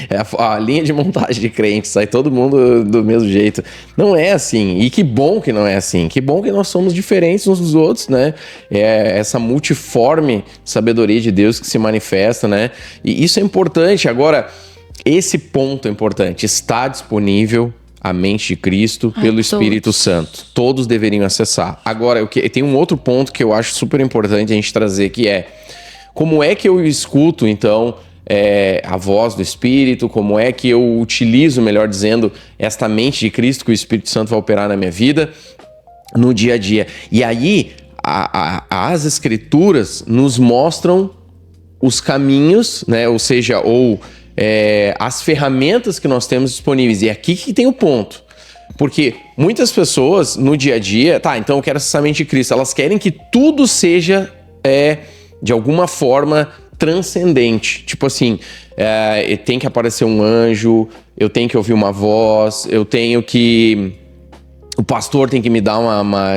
É a linha de montagem de crentes, sai todo mundo do mesmo jeito. Não é assim, e que bom que não é assim. Que bom que nós somos diferentes uns dos outros, né? É essa multiforme sabedoria de Deus que se manifesta, né? E isso é importante. Agora, esse ponto é importante, está disponível a mente de Cristo pelo Espírito Santo. Todos deveriam acessar. Agora, tem um outro ponto que eu acho super importante a gente trazer, que é: como é que eu escuto, então, a voz do Espírito? Como é que eu utilizo, melhor dizendo, esta mente de Cristo que o Espírito Santo vai operar na minha vida no dia a dia? E aí, as Escrituras nos mostram os caminhos, né? Ou seja, as ferramentas que nós temos disponíveis. E é aqui que tem o ponto. Porque muitas pessoas no dia a dia, então eu quero acessar a mente de Cristo, elas querem que tudo seja, de alguma forma, transcendente. Tipo assim, tem que aparecer um anjo, eu tenho que ouvir uma voz, eu tenho que... O pastor tem que me dar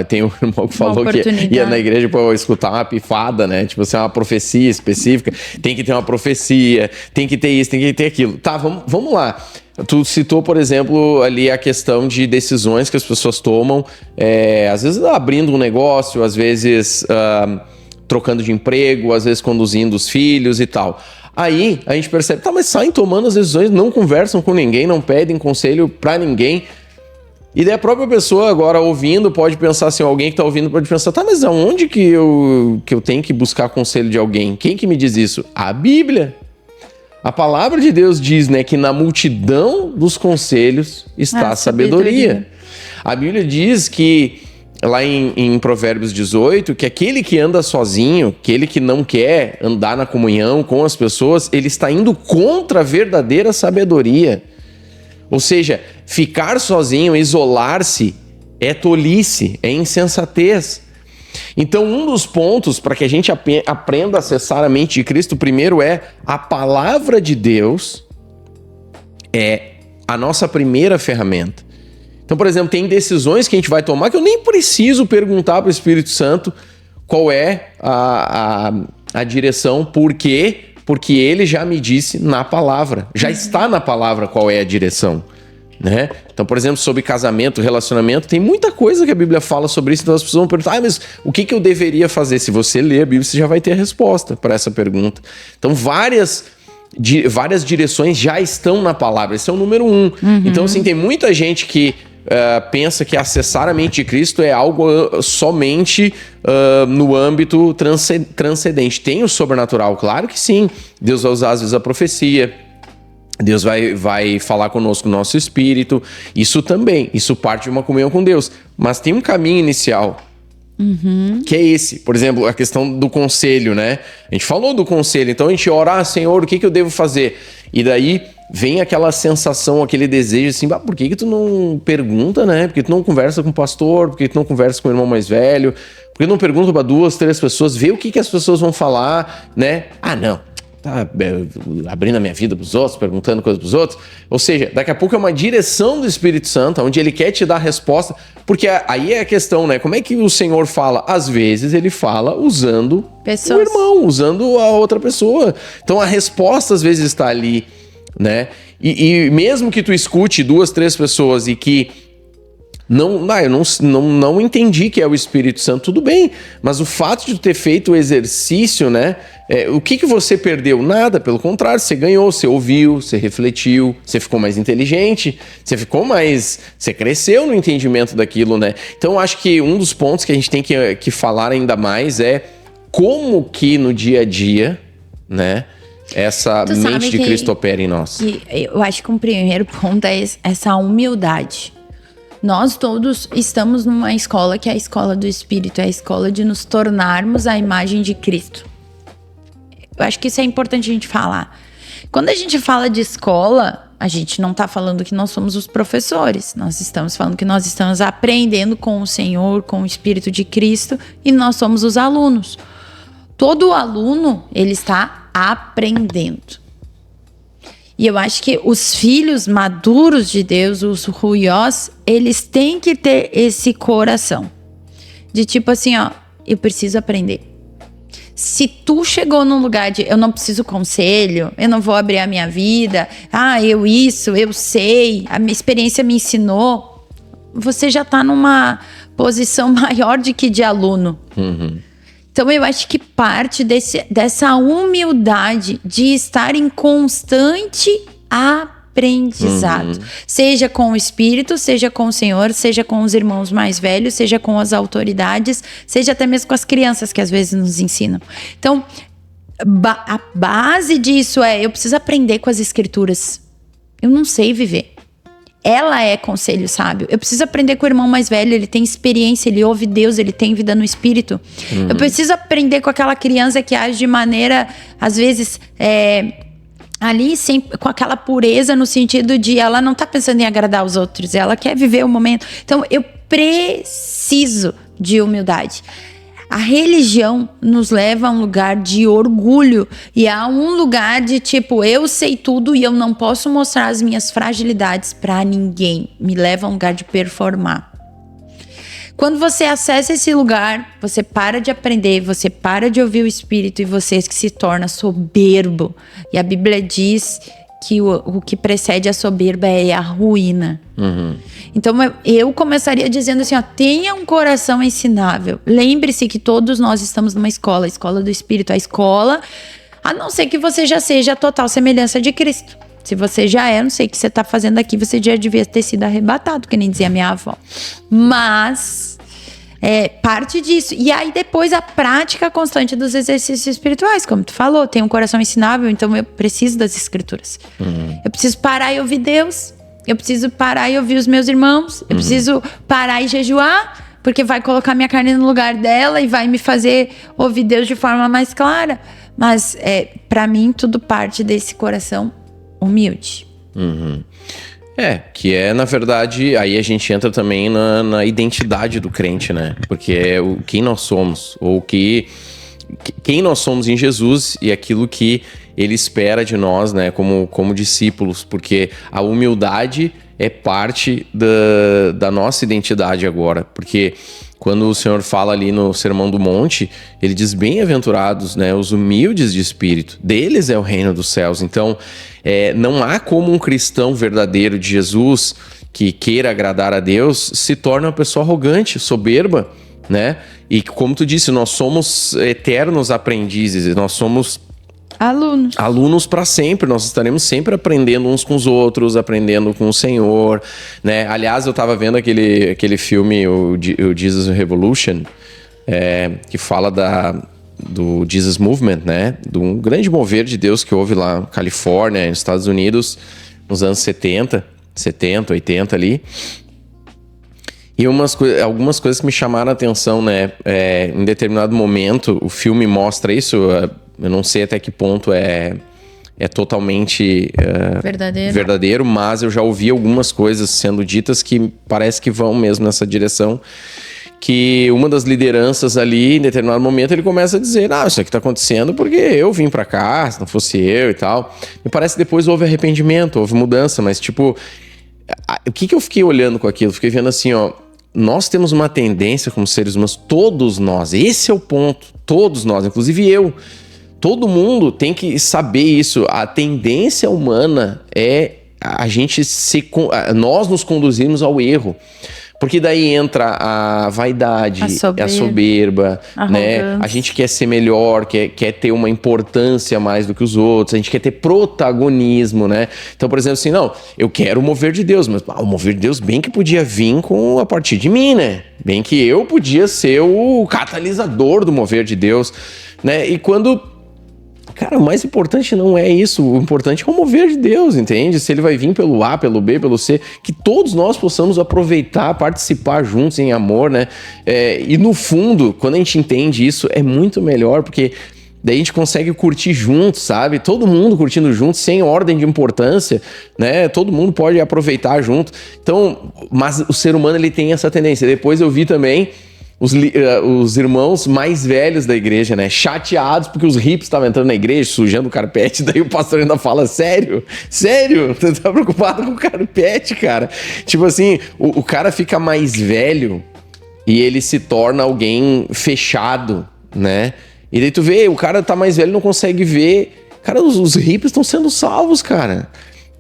tem um irmão que falou que ia na igreja para escutar uma pifada, né? Tipo assim, uma profecia específica. Tem que ter uma profecia, tem que ter isso, tem que ter aquilo. Tá, vamos lá. Tu citou, por exemplo, ali a questão de decisões que as pessoas tomam. Às vezes abrindo um negócio, às vezes trocando de emprego, às vezes conduzindo os filhos e tal. Aí a gente percebe, tá, mas saem tomando as decisões, não conversam com ninguém, não pedem conselho para ninguém. E daí a própria pessoa agora ouvindo pode pensar assim, alguém que está ouvindo pode pensar, tá, mas aonde que eu tenho que buscar conselho de alguém? Quem que me diz isso? A Bíblia. A palavra de Deus diz, né, que na multidão dos conselhos está a sabedoria. A Bíblia diz que, lá em Provérbios 18, que aquele que anda sozinho, aquele que não quer andar na comunhão com as pessoas, ele está indo contra a verdadeira sabedoria. Ou seja, ficar sozinho, isolar-se, é tolice, é insensatez. Então, um dos pontos para que a gente aprenda a acessar a mente de Cristo, primeiro é a palavra de Deus é a nossa primeira ferramenta. Então, por exemplo, tem decisões que a gente vai tomar que eu nem preciso perguntar para o Espírito Santo qual é a direção, por quê? Porque ele já me disse na palavra, já está na palavra qual é a direção, né? Então, por exemplo, sobre casamento, relacionamento, tem muita coisa que a Bíblia fala sobre isso, então as pessoas vão perguntar, mas o que eu deveria fazer? Se você ler a Bíblia, você já vai ter a resposta para essa pergunta. Então, várias direções já estão na palavra, esse é o número 1. Então, assim, tem muita gente que pensa que acessar a mente de Cristo é algo somente no âmbito transcendente. Tem o sobrenatural, claro que sim. Deus vai usar às vezes a profecia, Deus vai falar conosco no nosso espírito. Isso também, isso parte de uma comunhão com Deus. Mas tem um caminho inicial, que é esse. Por exemplo, a questão do conselho, né? A gente falou do conselho, então a gente ora, Senhor, o que eu devo fazer? E daí vem aquela sensação, aquele desejo assim, por que tu não pergunta, né? Por que tu não conversa com o pastor? Por que tu não conversa com o irmão mais velho? Por que tu não pergunta para 2, 3 pessoas? Vê o que as pessoas vão falar, né? Ah, não. Tá abrindo a minha vida pros outros, perguntando coisas pros outros. Ou seja, daqui a pouco é uma direção do Espírito Santo, onde ele quer te dar a resposta. Porque aí é a questão, né? Como é que o Senhor fala? Às vezes ele fala usando o irmão, usando a outra pessoa. Então a resposta às vezes está ali, né? E mesmo que tu escute 2, 3 pessoas e que eu não entendi que é o Espírito Santo, tudo bem, mas o fato de tu ter feito o exercício, né? O que você perdeu? Nada, pelo contrário, você ganhou, você ouviu, você refletiu, você ficou mais inteligente, você cresceu no entendimento daquilo, né? Então eu acho que um dos pontos que a gente tem que falar ainda mais é como que no dia a dia, né? Essa mente de Cristo opera em nós. Eu acho que o primeiro ponto é essa humildade. Nós todos estamos numa escola que é a escola do Espírito, é a escola de nos tornarmos a imagem de Cristo. Eu acho que isso é importante a gente falar. Quando a gente fala de escola, a gente não está falando que nós somos os professores. Nós estamos falando que nós estamos aprendendo com o Senhor, com o Espírito de Cristo, e nós somos os alunos. Todo aluno, ele está aprendendo. E eu acho que os filhos maduros de Deus, os ruiós, eles têm que ter esse coração. De tipo assim, ó, eu preciso aprender. Se tu chegou num lugar de eu não preciso conselho, eu não vou abrir a minha vida, eu sei, a minha experiência me ensinou, você já tá numa posição maior de aluno. Então eu acho que parte dessa humildade de estar em constante aprendizado. Seja com o Espírito, seja com o Senhor, seja com os irmãos mais velhos, seja com as autoridades, seja até mesmo com as crianças que às vezes nos ensinam. Então, a base disso eu preciso aprender com as Escrituras. Eu não sei viver. Ela é conselho sábio. Eu preciso aprender com o irmão mais velho, ele tem experiência, ele ouve Deus, ele tem vida no Espírito. Eu preciso aprender com aquela criança que age de maneira, às vezes, ali com aquela pureza no sentido de ela não tá pensando em agradar os outros, ela quer viver o momento. Então, eu preciso de humildade. A religião nos leva a um lugar de orgulho e a um lugar de tipo, eu sei tudo e eu não posso mostrar as minhas fragilidades para ninguém. Me leva a um lugar de performar. Quando você acessa esse lugar, você para de aprender, você para de ouvir o Espírito e você se torna soberbo. E a Bíblia diz que o que precede a soberba é a ruína. Então eu começaria dizendo assim, ó, tenha um coração ensinável. Lembre-se que todos nós estamos numa escola, a escola do Espírito, a escola, a não ser que você já seja a total semelhança de Cristo. Se você já é, não sei o que você está fazendo aqui, você já devia ter sido arrebatado, que nem dizia minha avó. Mas parte disso. E aí depois a prática constante dos exercícios espirituais, como tu falou, tem um coração ensinável, então eu preciso das escrituras. Eu preciso parar e ouvir Deus. Eu preciso parar e ouvir os meus irmãos. Eu preciso parar e jejuar, porque vai colocar minha carne no lugar dela e vai me fazer ouvir Deus de forma mais clara. Mas para mim tudo parte desse coração humilde. Que é, na verdade, aí a gente entra também na identidade do crente, né? Porque é quem nós somos, ou quem nós somos em Jesus e aquilo que ele espera de nós, né? Como discípulos, porque a humildade é parte da nossa identidade agora, porque quando o Senhor fala ali no Sermão do Monte, ele diz, bem-aventurados, né, os humildes de espírito, deles é o reino dos céus. Então, não há como um cristão verdadeiro de Jesus, que queira agradar a Deus, se torne uma pessoa arrogante, soberba, né? E como tu disse, nós somos eternos aprendizes, nós somos alunos para sempre, nós estaremos sempre aprendendo uns com os outros, aprendendo com o Senhor, né? Aliás, eu estava vendo aquele filme, o Jesus Revolution, que fala do Jesus Movement, né? De um grande mover de Deus que houve lá na Califórnia, nos Estados Unidos, nos anos 70, 80 ali. E algumas coisas que me chamaram a atenção, né? Em determinado momento, o filme mostra isso. Eu não sei até que ponto é totalmente verdadeiro, mas eu já ouvi algumas coisas sendo ditas que parece que vão mesmo nessa direção. Que uma das lideranças ali, em determinado momento, ele começa a dizer, isso aqui tá acontecendo porque eu vim pra cá, se não fosse eu e tal. Me parece que depois houve arrependimento, houve mudança, mas tipo, o que eu fiquei olhando com aquilo? Fiquei vendo assim, ó, nós temos uma tendência como seres humanos, todos nós, esse é o ponto, todos nós, inclusive eu, todo mundo tem que saber isso. A tendência humana é nós nos conduzirmos ao erro. Porque daí entra a vaidade, a soberba, né? A gente quer ser melhor, quer ter uma importância mais do que os outros, a gente quer ter protagonismo, né? Então, por exemplo, assim, não, eu quero o mover de Deus, mas o mover de Deus bem que podia vir a partir de mim, né? Bem que eu podia ser o catalisador do mover de Deus, né? E quando... Cara, o mais importante não é isso, o importante é o mover de Deus, entende? Se ele vai vir pelo A, pelo B, pelo C, que todos nós possamos aproveitar, participar juntos em amor, né? E no fundo, quando a gente entende isso, é muito melhor, porque daí a gente consegue curtir juntos, sabe? Todo mundo curtindo junto, sem ordem de importância, né? Todo mundo pode aproveitar junto. Então, mas o ser humano, ele tem essa tendência. Depois eu vi também os irmãos mais velhos da igreja, né? Chateados porque os hippies estavam entrando na igreja, sujando o carpete. Daí o pastor ainda fala, sério? Você tá preocupado com o carpete, cara? Tipo assim, o cara fica mais velho e ele se torna alguém fechado, né? E daí tu vê, o cara tá mais velho e não consegue ver. Cara, os hippies estão sendo salvos, cara.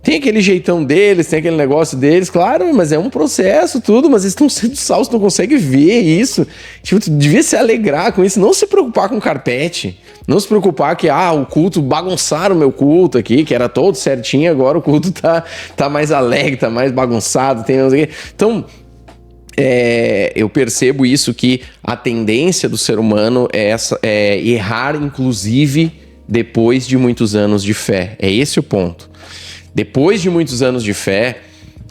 Tem aquele jeitão deles, tem aquele negócio deles, claro, mas é um processo, tudo, mas eles estão sendo salvos, tu não consegue ver isso. Tipo, tu devia se alegrar com isso, não se preocupar com o carpete, não se preocupar que, o culto, bagunçaram o meu culto aqui, que era todo certinho, agora o culto tá mais alegre, tá mais bagunçado, tem... Então, eu percebo isso, que a tendência do ser humano é errar, inclusive, depois de muitos anos de fé. É esse o ponto. Depois de muitos anos de fé,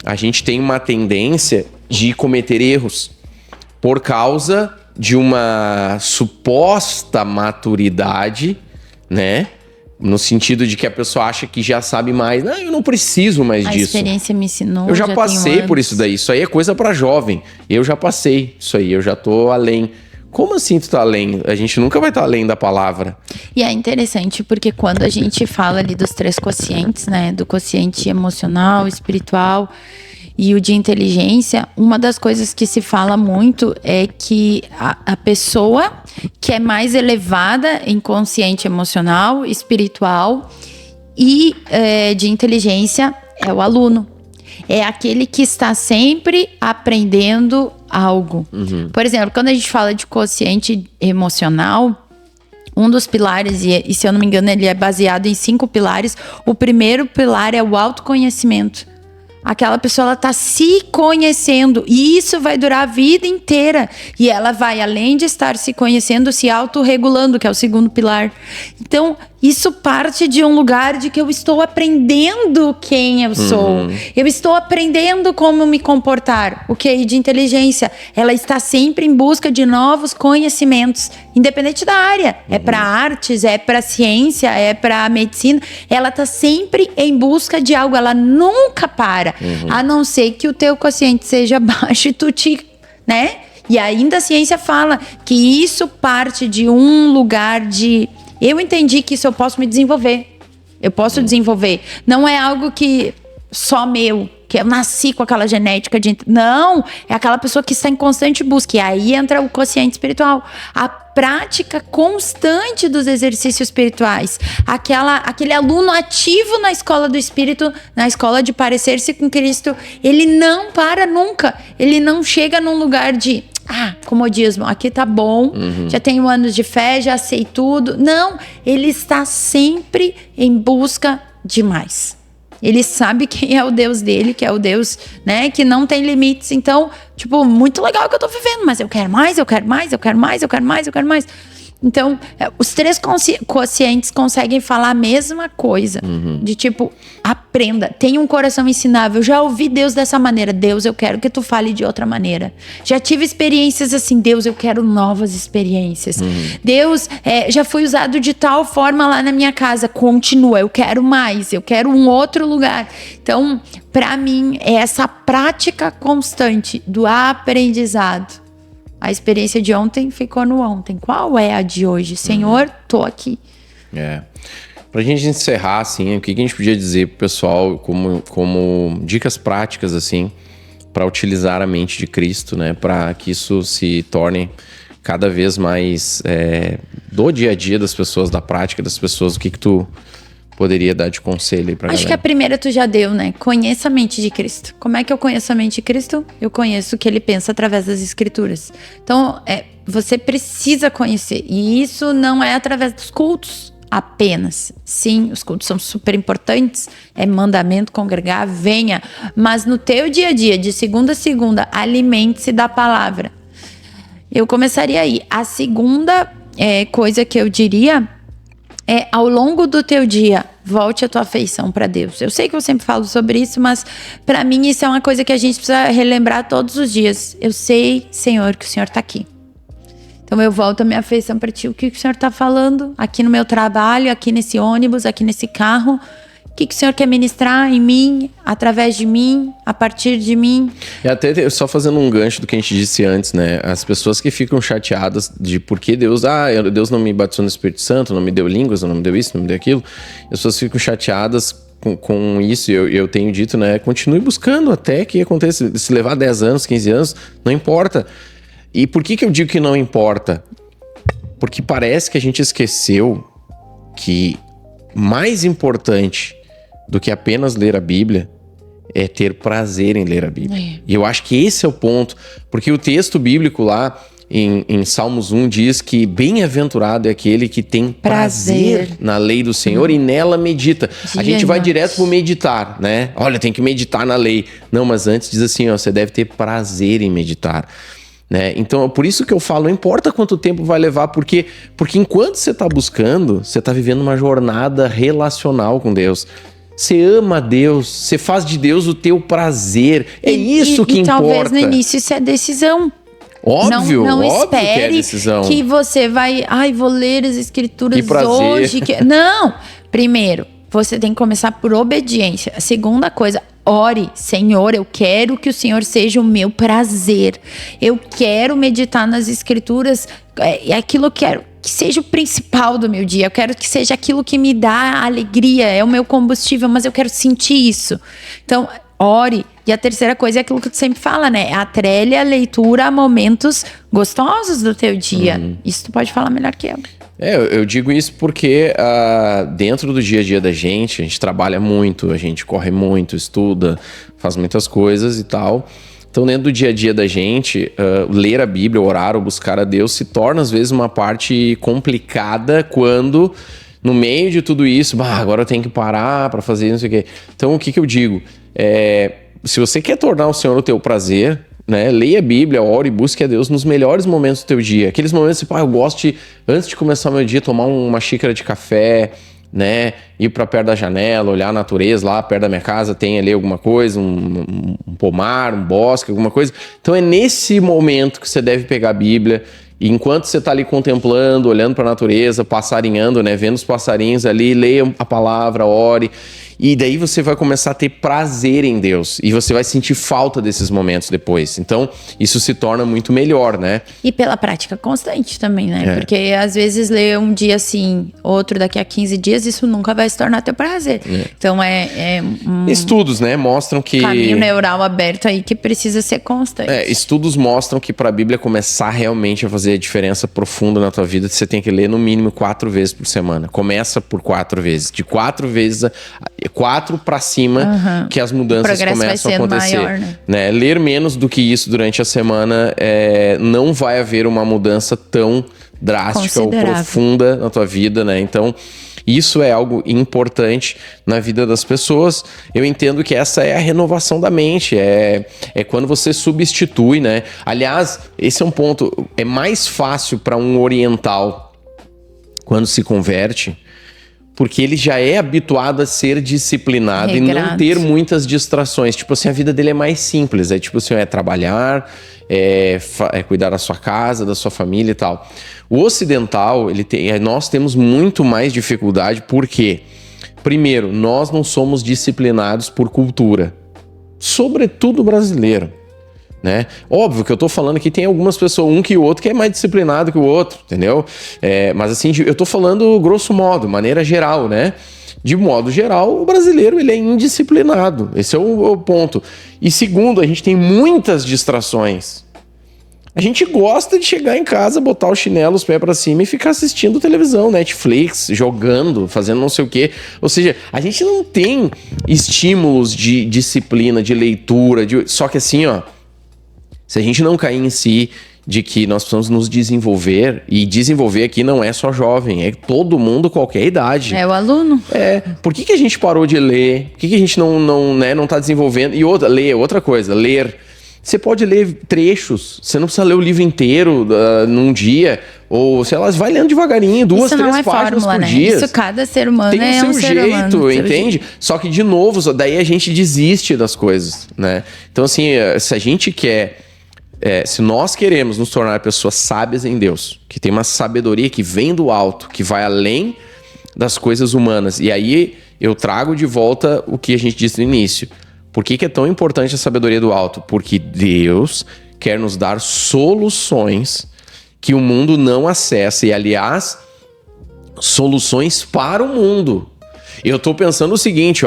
a gente tem uma tendência de cometer erros por causa de uma suposta maturidade, né? No sentido de que a pessoa acha que já sabe mais. Não, eu não preciso mais disso. A experiência me ensinou. Eu já passei por isso daí. Isso aí é coisa para jovem. Eu já passei isso aí, eu já tô além. Como assim tu tá além? A gente nunca vai estar além da palavra. E é interessante porque quando a gente fala ali dos 3 quocientes, né? Do quociente emocional, espiritual e o de inteligência, uma das coisas que se fala muito é que a pessoa que é mais elevada em consciente emocional, espiritual e de inteligência é o aluno. É aquele que está sempre aprendendo algo. Por exemplo, quando a gente fala de quociente emocional, um dos pilares, e se eu não me engano ele é baseado em 5 pilares, o primeiro pilar é o autoconhecimento. Aquela pessoa, ela tá se conhecendo e isso vai durar a vida inteira. E ela vai, além de estar se conhecendo, se autorregulando, que é o segundo pilar. Então, isso parte de um lugar de que eu estou aprendendo quem eu sou. Eu estou aprendendo como me comportar. O QI de inteligência, ela está sempre em busca de novos conhecimentos, independente da área. É para artes, é para ciência, é para medicina. Ela está sempre em busca de algo, ela nunca para. A não ser que o teu quociente seja baixo e tu né? E ainda a ciência fala que isso parte de um lugar de... Eu entendi que isso eu posso me desenvolver. Eu posso desenvolver. Não é algo que só meu, que eu nasci com aquela genética de... Não, é aquela pessoa que está em constante busca. E aí entra o quociente espiritual. A prática constante dos exercícios espirituais. Aquele aluno ativo na escola do Espírito, na escola de parecer-se com Cristo, ele não para nunca. Ele não chega num lugar de... comodismo, aqui tá bom, já tenho anos de fé, já sei tudo. Não, ele está sempre em busca de mais. Ele sabe quem é o Deus dele, que é o Deus, né, que não tem limites. Então, tipo, muito legal o que eu tô vivendo, mas eu quero mais, eu quero mais, eu quero mais, eu quero mais, eu quero mais. Então, os 3 quocientes conseguem falar a mesma coisa. De tipo, aprenda, tenha um coração ensinável. Já ouvi Deus dessa maneira. Deus, eu quero que tu fale de outra maneira. Já tive experiências assim. Deus, eu quero novas experiências. Deus, já fui usado de tal forma lá na minha casa. Continua, eu quero mais. Eu quero um outro lugar. Então, para mim, é essa prática constante do aprendizado. A experiência de ontem ficou no ontem. Qual é a de hoje? Senhor, tô aqui. Pra gente encerrar, assim, o que a gente podia dizer pro pessoal como dicas práticas, assim, para utilizar a mente de Cristo, né? Para que isso se torne cada vez mais do dia a dia das pessoas, da prática das pessoas. O que tu poderia dar de conselho aí pra Acho galera? que a primeira tu já deu, né? Conheça a mente de Cristo. Como é que eu conheço a mente de Cristo? Eu conheço o que ele pensa através das Escrituras. Então, você precisa conhecer. E isso não é através dos cultos apenas. Sim, os cultos são super importantes. É mandamento congregar, venha. Mas no teu dia a dia, de segunda a segunda, alimente-se da palavra. Eu começaria aí. A segunda coisa que eu diria... ao longo do teu dia, volte a tua afeição para Deus. Eu sei que eu sempre falo sobre isso, mas para mim isso é uma coisa que a gente precisa relembrar todos os dias. Eu sei, Senhor, que o Senhor está aqui. Então eu volto a minha afeição para Ti. O que o Senhor está falando aqui no meu trabalho, aqui nesse ônibus, aqui nesse carro? O que o Senhor quer ministrar em mim, através de mim, a partir de mim? E até só fazendo um gancho do que a gente disse antes, né? As pessoas que ficam chateadas de por que Deus não me batizou no Espírito Santo, não me deu línguas, não me deu isso, não me deu aquilo. As pessoas ficam chateadas com isso. Eu tenho dito, né? Continue buscando até que aconteça. Se levar 10 anos, 15 anos, não importa. E por que eu digo que não importa? Porque parece que a gente esqueceu que mais importante do que apenas ler a Bíblia é ter prazer em ler a Bíblia. E eu acho que esse é o ponto, porque o texto bíblico lá em Salmos 1 diz que bem-aventurado é aquele que tem prazer na lei do Senhor e nela medita. A gente vai direto pro meditar, né? Olha, tem que meditar na lei. Não, mas antes diz assim, ó, você deve ter prazer em meditar. Né? Então, por isso que eu falo, não importa quanto tempo vai levar, porque enquanto você está buscando, você está vivendo uma jornada relacional com Deus. Você ama Deus, você faz de Deus o teu prazer. É isso que importa. Talvez no início isso é decisão. Óbvio, não óbvio espere que é decisão. Que você vai, vou ler as Escrituras que prazer. hoje. Não, primeiro, você tem que começar por obediência. A segunda coisa, ore. Senhor, eu quero que o Senhor seja o meu prazer. Eu quero meditar nas escrituras. É aquilo que eu quero que seja o principal do meu dia. Eu quero que seja aquilo que me dá alegria. É o meu combustível, mas eu quero sentir isso. Então, ore. E a terceira coisa é aquilo que tu sempre fala, né? Atrelhe a leitura a momentos gostosos do teu dia. Isso tu pode falar melhor que eu. Eu digo isso porque dentro do dia a dia da gente, a gente trabalha muito, a gente corre muito, estuda, faz muitas coisas e tal. Então, dentro do dia a dia da gente, ler a Bíblia, orar ou buscar a Deus se torna, às vezes, uma parte complicada quando, no meio de tudo isso, agora eu tenho que parar para fazer não sei o quê. Então, o que eu digo? Se você quer tornar o Senhor o teu prazer, né, leia a Bíblia, ore e busque a Deus nos melhores momentos do teu dia. Aqueles momentos tipo, eu gosto de, antes de começar o meu dia, tomar uma xícara de café, né, ir para perto da janela, olhar a natureza lá perto da minha casa, tem ali alguma coisa, um pomar, um bosque, alguma coisa. Então é nesse momento que você deve pegar a Bíblia e enquanto você está ali contemplando, olhando para a natureza, passarinhando, né, vendo os passarinhos ali, leia a palavra, ore. E daí você vai começar a ter prazer em Deus. E você vai sentir falta desses momentos depois. Então, isso se torna muito melhor, né? E pela prática constante também, né? Porque às vezes ler um dia assim, outro daqui a 15 dias, isso nunca vai se tornar teu prazer. Então, Estudos, né? Mostram que... caminho neural aberto aí que precisa ser constante. Estudos mostram que para a Bíblia começar realmente a fazer a diferença profunda na tua vida, você tem que ler no mínimo 4 vezes por semana. Começa por 4 vezes. De 4 vezes... 4 para cima que as mudanças começam a acontecer. Maior, né? Ler menos do que isso durante a semana não vai haver uma mudança tão drástica ou profunda na tua vida, né? Então, isso é algo importante na vida das pessoas. Eu entendo que essa é a renovação da mente, é quando você substitui, né? Aliás, esse é um ponto, é mais fácil para um oriental quando se converte, porque ele já é habituado a ser disciplinado e não ter muitas distrações. Tipo assim, a vida dele é mais simples. Tipo assim, trabalhar, cuidar da sua casa, da sua família e tal. O ocidental, nós temos muito mais dificuldade. Por quê? Primeiro, nós não somos disciplinados por cultura. Sobretudo brasileiro. Né? Óbvio que eu tô falando que tem algumas pessoas, um que o outro, que é mais disciplinado que o outro, entendeu? Mas assim, eu tô falando grosso modo, maneira geral, né? De modo geral, o brasileiro ele é indisciplinado. Esse é o ponto. E segundo, a gente tem muitas distrações. A gente gosta de chegar em casa, botar o chinelo, os pés pra cima e ficar assistindo televisão, Netflix, jogando, fazendo não sei o quê. Ou seja, a gente não tem estímulos de disciplina, de leitura, só que assim, se a gente não cair em si de que nós precisamos nos desenvolver, e desenvolver aqui não é só jovem, é todo mundo, qualquer idade. É o aluno. Por que a gente parou de ler? Por que a gente não tá desenvolvendo? E outra coisa, ler. Você pode ler trechos, você não precisa ler o livro inteiro num dia, ou sei lá, vai lendo devagarinho, 2, 3 páginas por dia. Isso cada ser humano tem o seu jeito, entende? Só que, de novo, daí a gente desiste das coisas, né? Então, assim, se a gente quer... se nós queremos nos tornar pessoas sábias em Deus, que tem uma sabedoria que vem do alto, que vai além das coisas humanas, e aí eu trago de volta o que a gente disse no início. Por que é tão importante a sabedoria do alto? Porque Deus quer nos dar soluções que o mundo não acessa, e aliás, soluções para o mundo. Eu tô pensando o seguinte,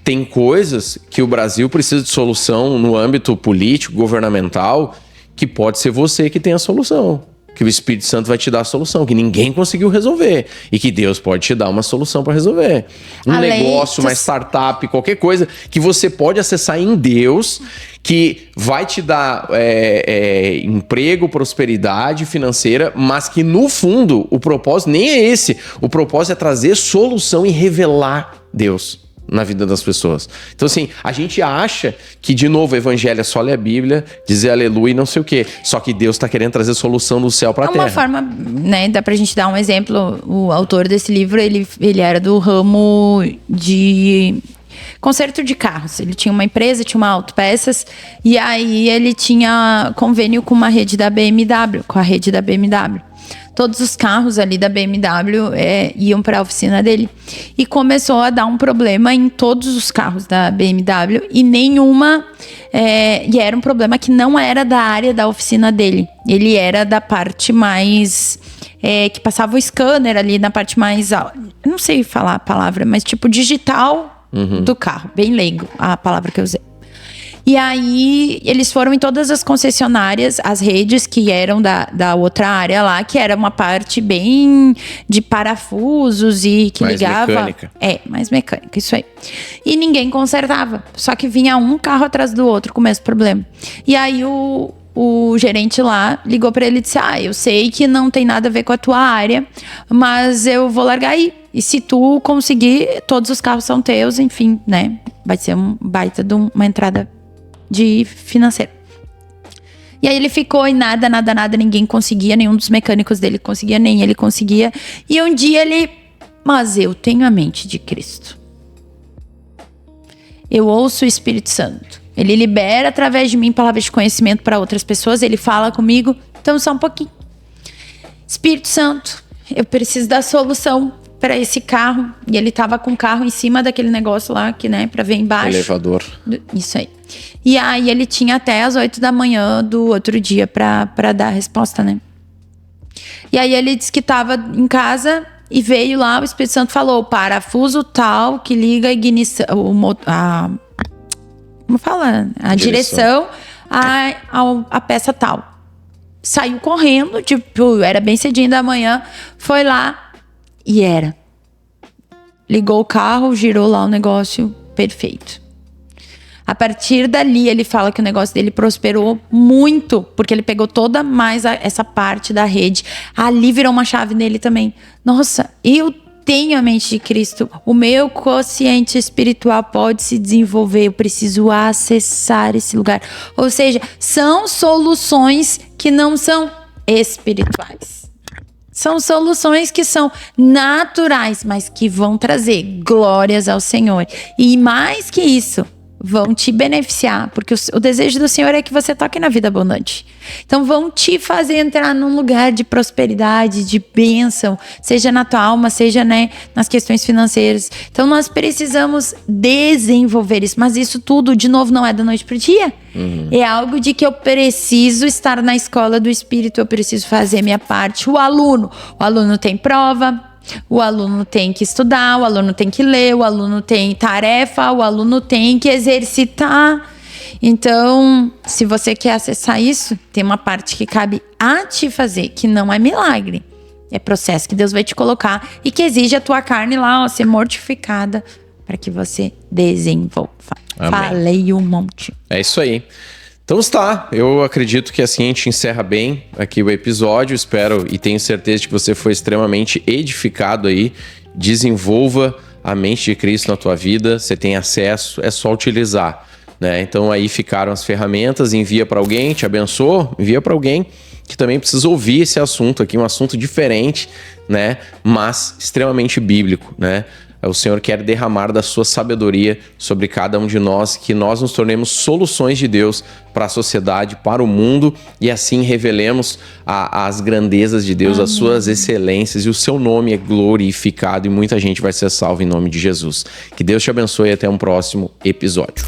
tem coisas que o Brasil precisa de solução no âmbito político, governamental, que pode ser você que tem a solução. Que o Espírito Santo vai te dar a solução, que ninguém conseguiu resolver. E que Deus pode te dar uma solução para resolver. Negócio, uma startup, qualquer coisa que você pode acessar em Deus, que vai te dar emprego, prosperidade financeira, mas que no fundo o propósito nem é esse. O propósito é trazer solução e revelar Deus na vida das pessoas. Então, assim, a gente acha que, de novo, o evangelho é só ler a Bíblia, dizer aleluia e não sei o quê. Só que Deus está querendo trazer solução do céu para a terra. Uma forma, né, dá pra gente dar um exemplo. O autor desse livro, ele era do ramo de conserto de carros. Ele tinha uma empresa, tinha uma autopeças, e aí ele tinha convênio com uma rede da BMW, com a rede da BMW. todos os carros ali da BMW iam para a oficina dele. E começou a dar um problema em todos os carros da BMW e nenhuma... e era um problema que não era da área da oficina dele. Ele era da parte mais... que passava o scanner ali na parte mais... Eu não sei falar a palavra, mas tipo digital do carro. Bem leigo a palavra que eu usei. E aí, eles foram em todas as concessionárias, as redes que eram da outra área lá, que era uma parte bem de parafusos e que mais ligava... mecânica. Mais mecânica, isso aí. E ninguém consertava. Só que vinha um carro atrás do outro com o mesmo problema. E aí, o gerente lá ligou pra ele e disse: eu sei que não tem nada a ver com a tua área, mas eu vou largar aí. E se tu conseguir, todos os carros são teus, enfim, né? Vai ser um baita de uma entrada de financeiro. E aí ele ficou e nada, ninguém conseguia, nenhum dos mecânicos dele conseguia, nem ele conseguia. E um dia mas eu tenho a mente de Cristo. Eu ouço o Espírito Santo. Ele libera através de mim palavras de conhecimento para outras pessoas, ele fala comigo, então só um pouquinho. Espírito Santo, eu preciso da solução para esse carro. E ele tava com o carro em cima daquele negócio lá, que, né, para ver embaixo. Elevador. Isso aí. E aí ele tinha até as 8 da manhã do outro dia para dar a resposta, né? E aí ele disse que tava em casa e veio lá, o Espírito Santo falou: parafuso tal que liga a ignição, como fala? A direção a peça tal. Saiu correndo, tipo, era bem cedinho da manhã, foi lá. E era. Ligou o carro, girou lá o negócio, perfeito. A partir dali, ele fala que o negócio dele prosperou muito, porque ele pegou toda mais essa parte da rede. Ali virou uma chave nele também. Nossa, eu tenho a mente de Cristo. O meu quociente espiritual pode se desenvolver. Eu preciso acessar esse lugar. Ou seja, são soluções que não são espirituais. São soluções que são naturais, mas que vão trazer glórias ao Senhor. E mais que isso, vão te beneficiar, porque o desejo do Senhor é que você toque na vida abundante. Então vão te fazer entrar num lugar de prosperidade, de bênção, seja na tua alma, seja, né, nas questões financeiras. Então nós precisamos desenvolver isso, mas isso tudo, de novo, não é da noite pro dia. É algo de que eu preciso estar na escola do Espírito, eu preciso fazer minha parte. O aluno tem prova, o aluno tem que estudar, o aluno tem que ler, o aluno tem tarefa, o aluno tem que exercitar. Então, se você quer acessar isso, tem uma parte que cabe a te fazer, que não é milagre. É processo que Deus vai te colocar e que exige a tua carne lá, ser mortificada para que você desenvolva. Amém. Falei um monte. É isso aí. Então está, eu acredito que assim a gente encerra bem aqui o episódio, espero e tenho certeza de que você foi extremamente edificado aí. Desenvolva a mente de Cristo na tua vida, você tem acesso, é só utilizar, né? Então aí ficaram as ferramentas, envia para alguém, te abençoou, envia para alguém que também precisa ouvir esse assunto aqui, um assunto diferente, né? Mas extremamente bíblico, né? O Senhor quer derramar da sua sabedoria sobre cada um de nós, que nós nos tornemos soluções de Deus para a sociedade, para o mundo, e assim revelemos as grandezas de Deus, as suas excelências, e o seu nome é glorificado e muita gente vai ser salva em nome de Jesus. Que Deus te abençoe e até um próximo episódio.